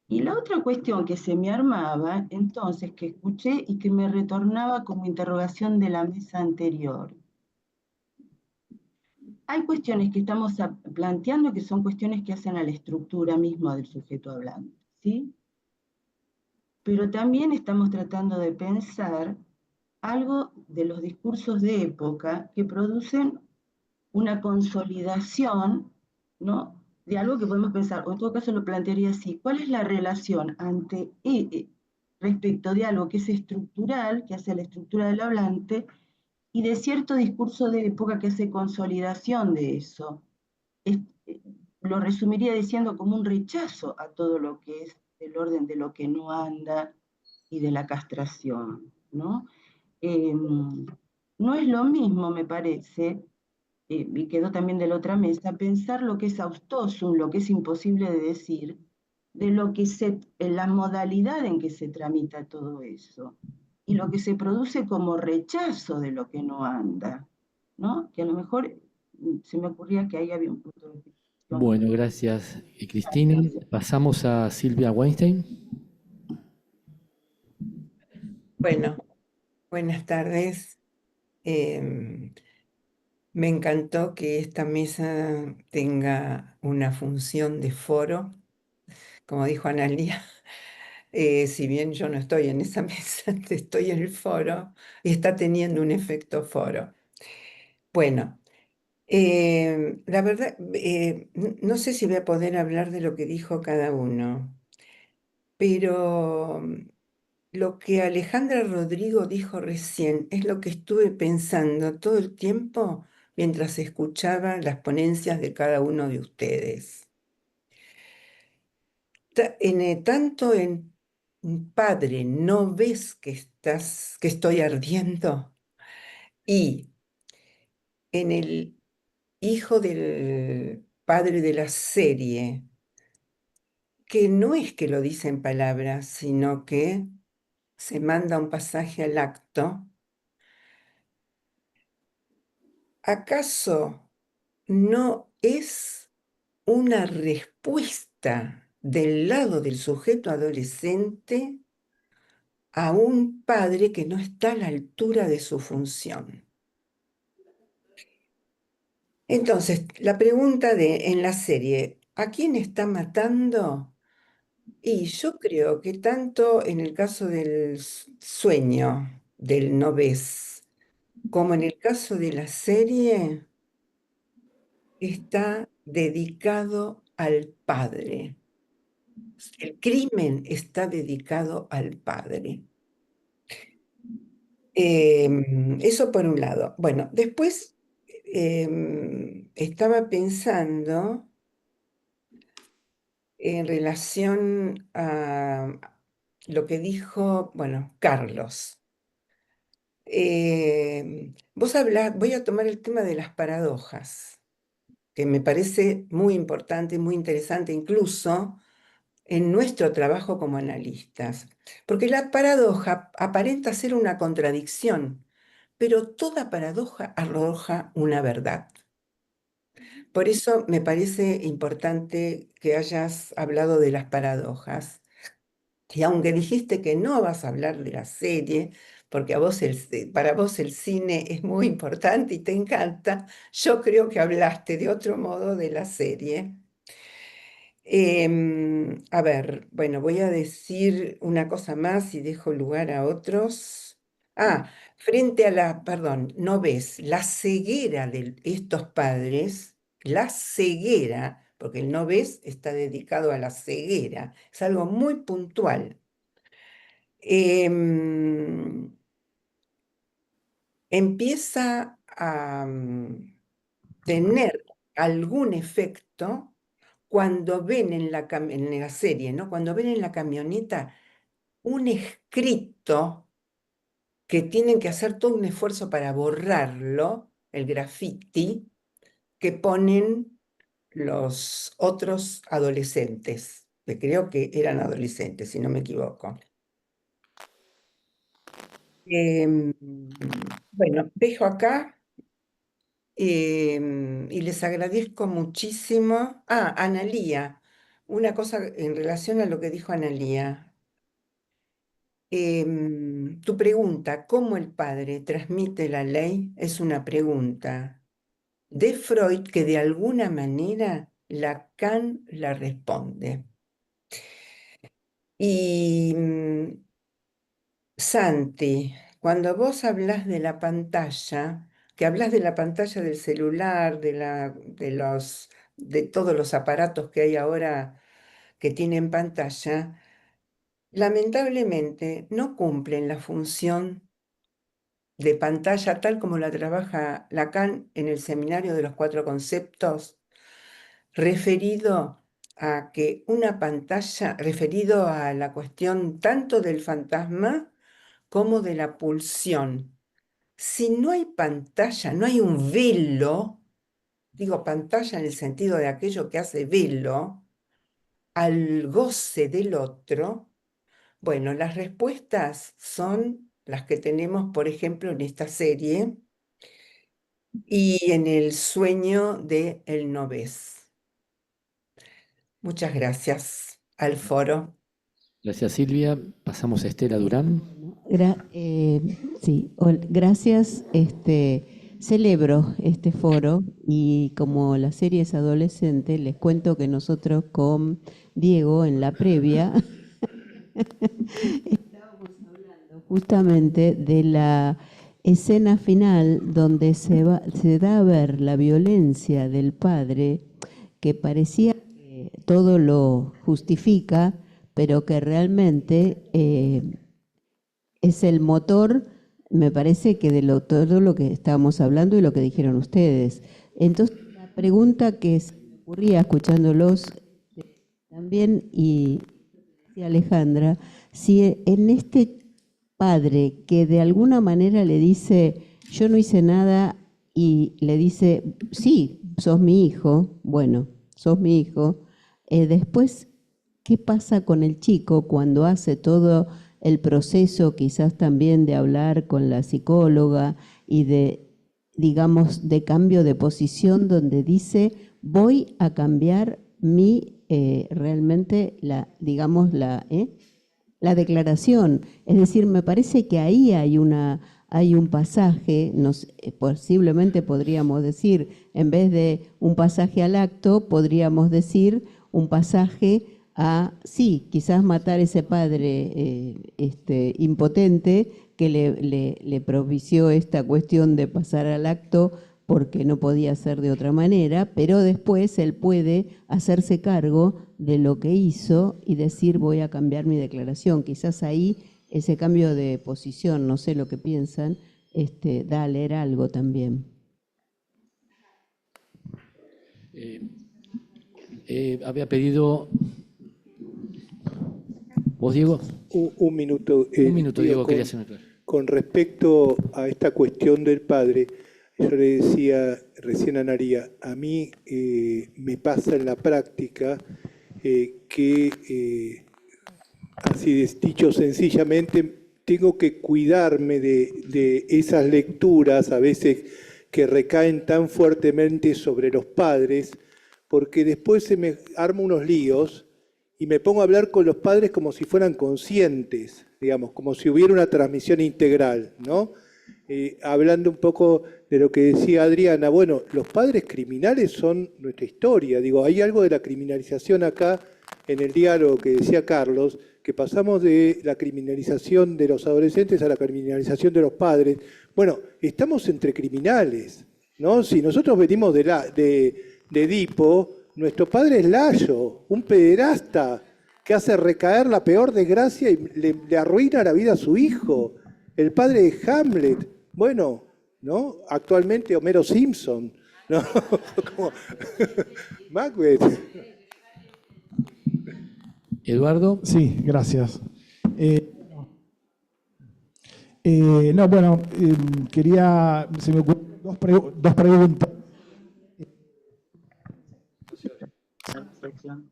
Y la otra cuestión que se me armaba, entonces, que escuché y que me retornaba como interrogación de la mesa anterior. Hay cuestiones que estamos planteando que son cuestiones que hacen a la estructura misma del sujeto hablante, ¿sí? Pero también estamos tratando de pensar algo de los discursos de época que producen una consolidación, ¿no?, de algo que podemos pensar, o en todo caso lo plantearía así: ¿cuál es la relación respecto de algo que es estructural, que hace la estructura del hablante, y de cierto discurso de época que hace consolidación de eso? Lo resumiría diciendo como un rechazo a todo lo que es el orden de lo que no anda y de la castración, ¿no? No es lo mismo, me parece, y quedó también de la otra mesa, pensar lo que es austosum, lo que es imposible de decir, de lo que la modalidad en que se tramita todo eso, y lo que se produce como rechazo de lo que no anda, ¿no? Que a lo mejor se me ocurría que ahí había un punto de vista. Bueno, gracias, Cristina. Pasamos a Silvia Weinstein. Bueno, buenas tardes. Me encantó que esta mesa tenga una función de foro, como dijo Analía. Si bien yo no estoy en esa mesa, estoy en el foro y está teniendo un efecto foro. Bueno, la verdad, no sé si voy a poder hablar de lo que dijo cada uno, pero lo que Alejandra Rodrigo dijo recién es lo que estuve pensando todo el tiempo mientras escuchaba las ponencias de cada uno de ustedes. Tanto en Padre, ¿no ves que estoy ardiendo? Y en el hijo del padre de la serie, que no es que lo dice en palabras, sino que se manda un pasaje al acto. ¿Acaso no es una respuesta del lado del sujeto adolescente a un padre que no está a la altura de su función? Entonces, la pregunta en la serie, ¿a quién está matando? Y yo creo que tanto en el caso del sueño del no ves, como en el caso de la serie, está dedicado al padre. El crimen está dedicado al padre. Eso por un lado. Bueno, después estaba pensando en relación a lo que dijo, bueno, Carlos. Voy a tomar el tema de las paradojas, que me parece muy importante, muy interesante, incluso en nuestro trabajo como analistas. Porque la paradoja aparenta ser una contradicción, pero toda paradoja arroja una verdad. Por eso me parece importante que hayas hablado de las paradojas. Y aunque dijiste que no vas a hablar de la serie, porque para vos el cine es muy importante y te encanta, yo creo que hablaste de otro modo de la serie. A ver, bueno, voy a decir una cosa más y dejo lugar a otros. Frente a perdón, no ves, la ceguera de estos padres, la ceguera, porque el no ves está dedicado a la ceguera, es algo muy puntual. Empieza a tener algún efecto cuando ven en la serie, ¿no? Cuando ven en la camioneta un escrito que tienen que hacer todo un esfuerzo para borrarlo, el graffiti, que ponen los otros adolescentes, que creo que eran adolescentes, si no me equivoco. Bueno, dejo acá y les agradezco muchísimo. Analía, una cosa en relación a lo que dijo Analía. Tu pregunta, ¿cómo el padre transmite la ley? Es una pregunta de Freud que de alguna manera Lacan la responde. Y Santi, cuando vos hablas de la pantalla, que hablas de la pantalla del celular, de todos los aparatos que hay ahora que tienen pantalla, lamentablemente no cumplen la función de pantalla tal como la trabaja Lacan en el Seminario de los Cuatro Conceptos, referido a que una pantalla, referido a la cuestión tanto del fantasma como de la pulsión. Si no hay pantalla, no hay un velo, digo pantalla en el sentido de aquello que hace velo, al goce del otro, bueno, las respuestas son las que tenemos, por ejemplo, en esta serie y en el sueño de El no ves. Muchas gracias al foro. Gracias, Silvia. Pasamos a Estela Durán. Sí, gracias. Celebro este foro y como la serie es adolescente, les cuento que nosotros con Diego en la previa estábamos hablando justamente de la escena final donde se da a ver la violencia del padre, que parecía que todo lo justifica, pero que realmente es el motor, me parece que de todo lo que estábamos hablando y lo que dijeron ustedes. Entonces, la pregunta que se me ocurría escuchándolos también, y decía Alejandra, si en este padre que de alguna manera le dice, yo no hice nada, y le dice, sí, sos mi hijo, bueno, sos mi hijo, después, ¿qué pasa con el chico cuando hace todo el proceso quizás también de hablar con la psicóloga y de, digamos, de cambio de posición donde dice, voy a cambiar realmente la declaración? Es decir, me parece que ahí hay un pasaje, posiblemente podríamos decir, en vez de un pasaje al acto, podríamos decir un pasaje a, sí, quizás matar a ese padre impotente que le propició esta cuestión de pasar al acto porque no podía ser de otra manera, pero después él puede hacerse cargo de lo que hizo y decir voy a cambiar mi declaración. Quizás ahí ese cambio de posición, no sé lo que piensan, da a leer algo también. Había pedido... ¿Vos, Diego? Un minuto. Un minuto, Diego, quería hacer una aclaración. Con respecto a esta cuestión del padre, yo le decía recién a Naría, a mí me pasa en la práctica que, así dicho sencillamente, tengo que cuidarme de esas lecturas a veces que recaen tan fuertemente sobre los padres, porque después se me arman unos líos y me pongo a hablar con los padres como si fueran conscientes, digamos, como si hubiera una transmisión integral, ¿no? Hablando un poco de lo que decía Adriana, bueno, los padres criminales son nuestra historia. Digo, hay algo de la criminalización acá en el diálogo que decía Carlos, que pasamos de la criminalización de los adolescentes a la criminalización de los padres. Bueno, estamos entre criminales, ¿no? Si nosotros venimos de Edipo, nuestro padre es Layo, un pederasta que hace recaer la peor desgracia y le arruina la vida a su hijo. El padre de Hamlet, bueno, ¿no? Actualmente Homero Simpson, ¿no? Como Macbeth. Eduardo. Sí, gracias. Quería, se me ocurrieron dos preguntas. explicación.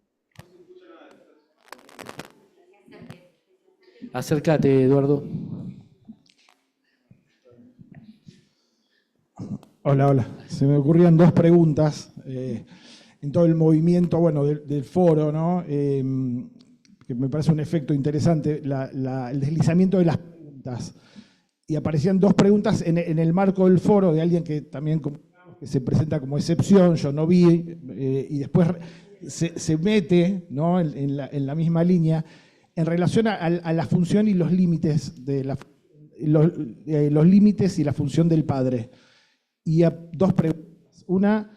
Acércate, Eduardo. Hola, hola. Se me ocurrían dos preguntas en todo el movimiento, bueno, del foro, ¿no? Que me parece un efecto interesante, el deslizamiento de las preguntas. Y aparecían dos preguntas en el marco del foro de alguien que también que se presenta como excepción, yo no vi, y después se mete, ¿no?, en la misma línea en relación a la función y los límites de los límites y la función del padre. Y dos preguntas. Una,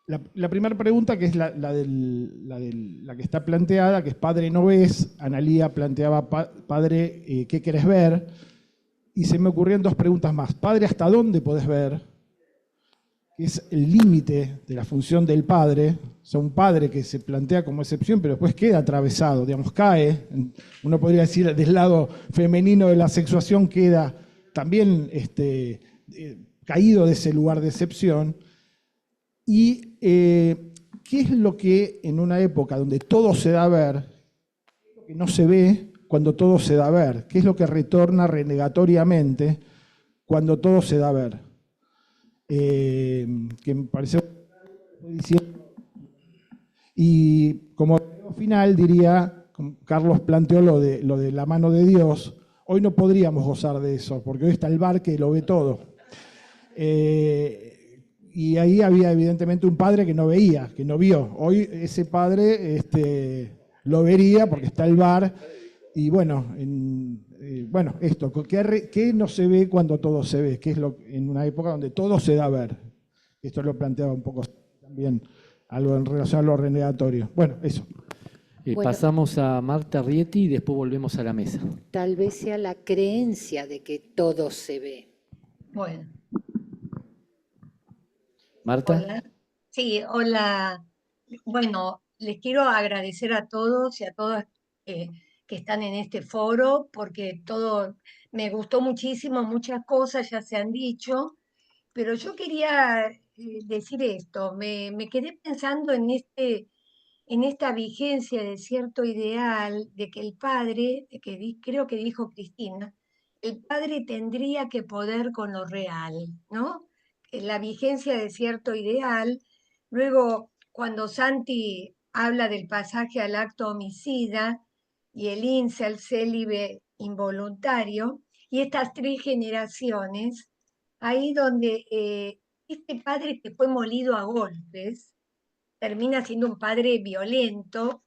la primera pregunta, que es la que está planteada, que es padre no ves. Analía planteaba, padre, ¿qué querés ver? Y se me ocurrieron dos preguntas más. Padre, ¿hasta dónde podés ver? Que es el límite de la función del padre. O sea, un padre que se plantea como excepción, pero después queda atravesado, digamos, cae. Uno podría decir, del lado femenino de la sexuación queda también caído de ese lugar de excepción. Y ¿qué es lo que en una época donde todo se da a ver, qué es lo que no se ve cuando todo se da a ver? ¿Qué es lo que retorna renegatoriamente cuando todo se da a ver? Que me pareció... Y como final diría, Carlos planteó lo de la mano de Dios. Hoy no podríamos gozar de eso, porque hoy está el bar que lo ve todo. Y ahí había evidentemente un padre que no veía, que no vio. Hoy ese padre lo vería porque está el bar. Y bueno, esto, ¿qué no se ve cuando todo se ve? ¿Qué es en una época donde todo se da a ver? Esto lo planteaba un poco también, algo en relación a lo renegatorio. Bueno, eso. Pasamos a Marta Rieti y después volvemos a la mesa. Tal vez sea la creencia de que todo se ve. Bueno. Marta. Hola. Sí, hola. Bueno, les quiero agradecer a todos y a todas que están en este foro, porque todo me gustó muchísimo, muchas cosas ya se han dicho, pero yo quería decir esto, me quedé pensando en esta vigencia de cierto ideal de que el padre, creo que dijo Cristina, el padre tendría que poder con lo real, ¿no? La vigencia de cierto ideal. Luego, cuando Santi habla del pasaje al acto homicida y el incel célibe involuntario, y estas 3 generaciones, ahí donde este padre que fue molido a golpes, termina siendo un padre violento,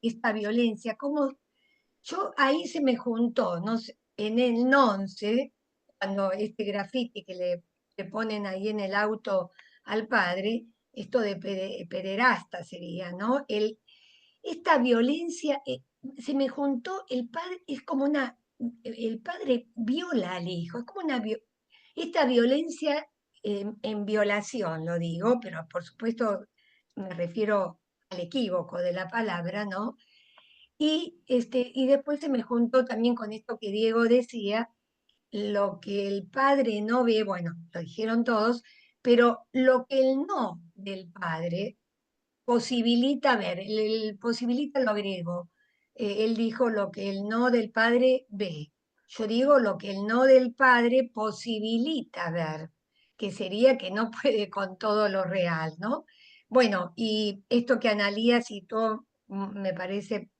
esta violencia, como yo ahí se me juntó, no sé, en el Nonce, cuando este grafiti que le ponen ahí en el auto al padre, esto de pederasta sería, ¿no? Esta violencia, se me juntó, el padre es como el padre viola al hijo, es como esta violencia en violación, lo digo, pero por supuesto me refiero al equívoco de la palabra, ¿no? Y después se me juntó también con esto que Diego decía, lo que el padre no ve, bueno, lo dijeron todos, pero lo que el no del padre posibilita ver, posibilita lo agrego. Él dijo lo que el no del padre ve. Yo digo lo que el no del padre posibilita ver, que sería que no puede con todo lo real, ¿no? Bueno, y esto que Analía citó me parece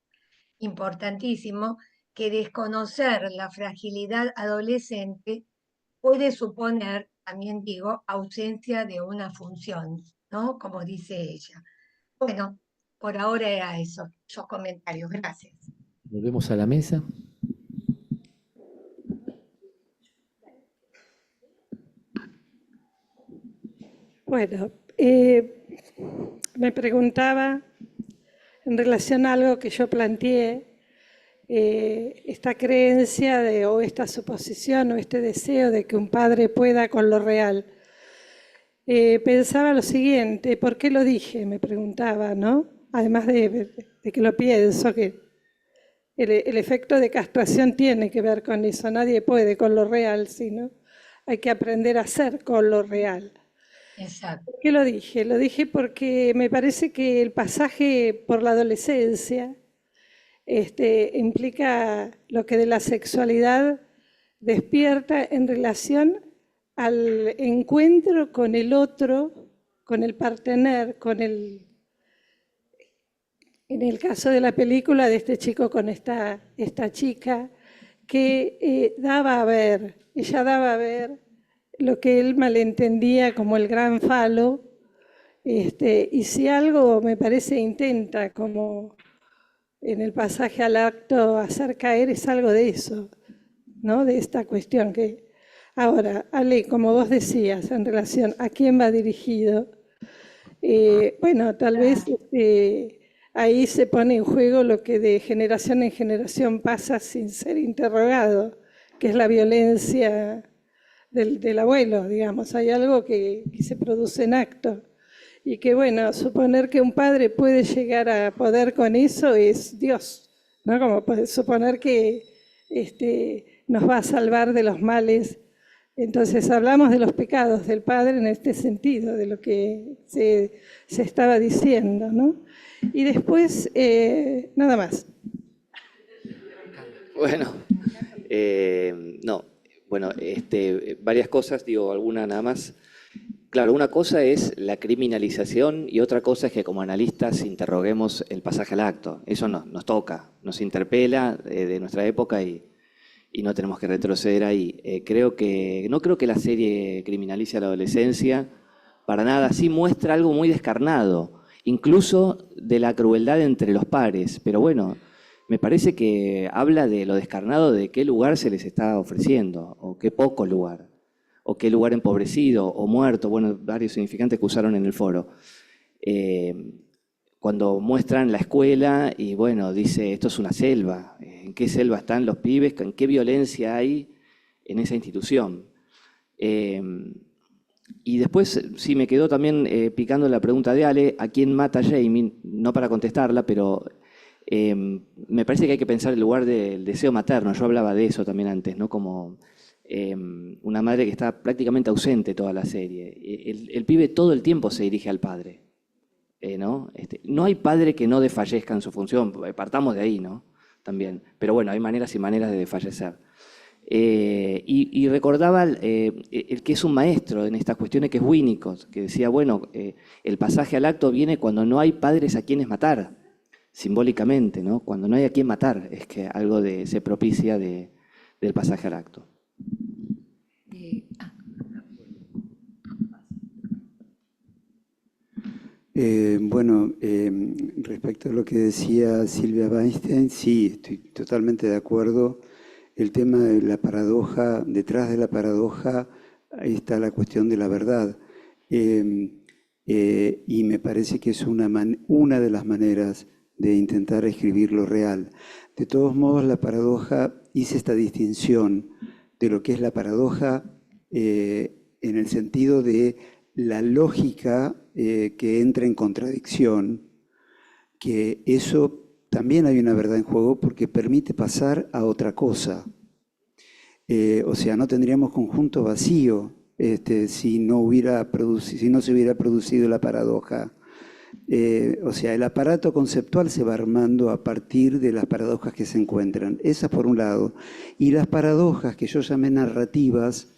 importantísimo, que desconocer la fragilidad adolescente puede suponer, también digo, ausencia de una función, ¿no? Como dice ella. Bueno, por ahora era eso, esos comentarios. Gracias. Volvemos a la mesa. Bueno, me preguntaba en relación a algo que yo planteé, esta creencia o esta suposición o este deseo de que un padre pueda con lo real. Pensaba lo siguiente, ¿por qué lo dije? Me preguntaba, ¿no? Además de que lo pienso, que el efecto de castración tiene que ver con eso, nadie puede con lo real, sino hay que aprender a ser con lo real. Exacto. ¿Por qué lo dije? Lo dije porque me parece que el pasaje por la adolescencia implica lo que de la sexualidad despierta en relación al encuentro con el otro, con el partener, en el caso de la película de este chico con esta chica, que ella daba a ver lo que él malentendía como el gran falo, y si algo me parece intenta, como en el pasaje al acto, hacer caer, es algo de eso, ¿no? De esta cuestión que... Ahora, Ale, como vos decías, en relación a quién va dirigido, bueno, tal vez ahí se pone en juego lo que de generación en generación pasa sin ser interrogado, que es la violencia del abuelo, digamos. Hay algo que se produce en acto. Y que, bueno, suponer que un padre puede llegar a poder con eso es Dios, ¿no? Como suponer que nos va a salvar de los males. Entonces hablamos de los pecados del padre en este sentido, de lo que se estaba diciendo, ¿no? Y después, nada más. Bueno, no, bueno, varias cosas, digo, alguna nada más. Claro, una cosa es la criminalización y otra cosa es que como analistas interroguemos el pasaje al acto. Eso nos toca, nos interpela de nuestra época y no tenemos que retroceder ahí. No creo que la serie criminalice a la adolescencia, para nada. Sí muestra algo muy descarnado, incluso de la crueldad entre los pares. Pero bueno, me parece que habla de lo descarnado de qué lugar se les está ofreciendo, o qué poco lugar, o qué lugar empobrecido o muerto, bueno, varios significantes que usaron en el foro. Cuando muestran la escuela y bueno, dice, esto es una selva, ¿en qué selva están los pibes? ¿En qué violencia hay en esa institución? Y después sí me quedó también picando la pregunta de Ale, ¿a quién mata Jamie? No para contestarla, pero me parece que hay que pensar el lugar del deseo materno. Yo hablaba de eso también antes, ¿no? Como una madre que está prácticamente ausente toda la serie. El pibe todo el tiempo se dirige al padre, ¿no? No hay padre que no desfallezca en su función, partamos de ahí, ¿no? También. Pero bueno, hay maneras y maneras de desfallecer. Y recordaba el que es un maestro en estas cuestiones, que es Winnicott, que decía, bueno, el pasaje al acto viene cuando no hay padres a quienes matar, simbólicamente, ¿no? Cuando no hay a quien matar, es que algo se propicia del pasaje al acto. Bueno, respecto a lo que decía Silvia Weinstein, sí, estoy totalmente de acuerdo. El tema de la paradoja, detrás de la paradoja, ahí está la cuestión de la verdad. Y me parece que es una de las maneras de intentar escribir lo real. De todos modos, la paradoja, hice esta distinción de lo que es la paradoja en el sentido de la lógica que entra en contradicción, que eso también hay una verdad en juego porque permite pasar a otra cosa. O sea, no tendríamos conjunto vacío si no se hubiera producido la paradoja. O sea, el aparato conceptual se va armando a partir de las paradojas que se encuentran. Esas por un lado. Y las paradojas que yo llamé narrativas,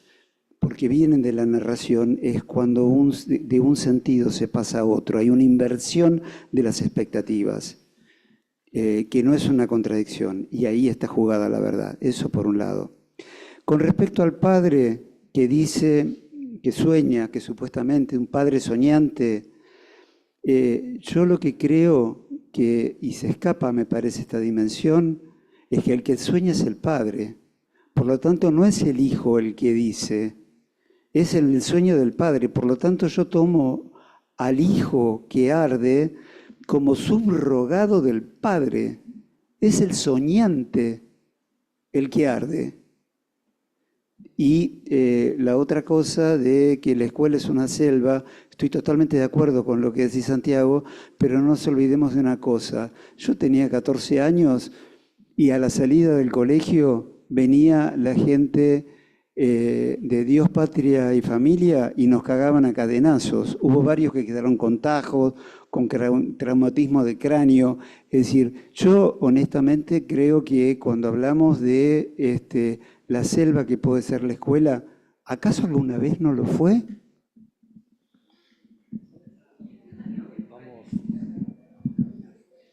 porque vienen de la narración, es cuando de un sentido se pasa a otro. Hay una inversión de las expectativas, que no es una contradicción. Y ahí está jugada la verdad. Eso por un lado. Con respecto al padre que dice, que sueña, que supuestamente un padre soñante, yo lo que creo y se escapa, me parece, esta dimensión, es que el que sueña es el padre. Por lo tanto, no es el hijo el que dice, es el sueño del padre. Por lo tanto, yo tomo al hijo que arde como subrogado del padre. Es el soñante el que arde. Y la otra cosa de que la escuela es una selva, estoy totalmente de acuerdo con lo que decís, Santiago, pero no nos olvidemos de una cosa. Yo tenía 14 años y a la salida del colegio venía la gente de Dios, Patria y Familia y nos cagaban a cadenazos. Hubo varios que quedaron con tajos, con traumatismo de cráneo. Es decir, yo honestamente creo que cuando hablamos de la selva que puede ser la escuela, ¿acaso alguna vez no lo fue?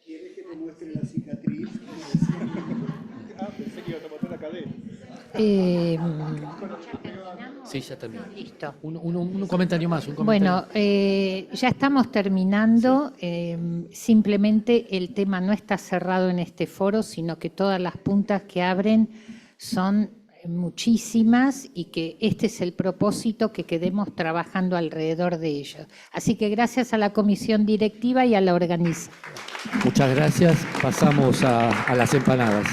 ¿Quieres que te muestre la cicatriz? Pensé que iba a tomar la cadena. Sí, ya terminó. Listo. Un comentario más. Bueno, ya estamos terminando. Simplemente el tema no está cerrado en este foro, sino que todas las puntas que abren son muchísimas y que este es el propósito, que quedemos trabajando alrededor de ellos. Así que gracias a la comisión directiva y a la organización. Muchas gracias. Pasamos a las empanadas.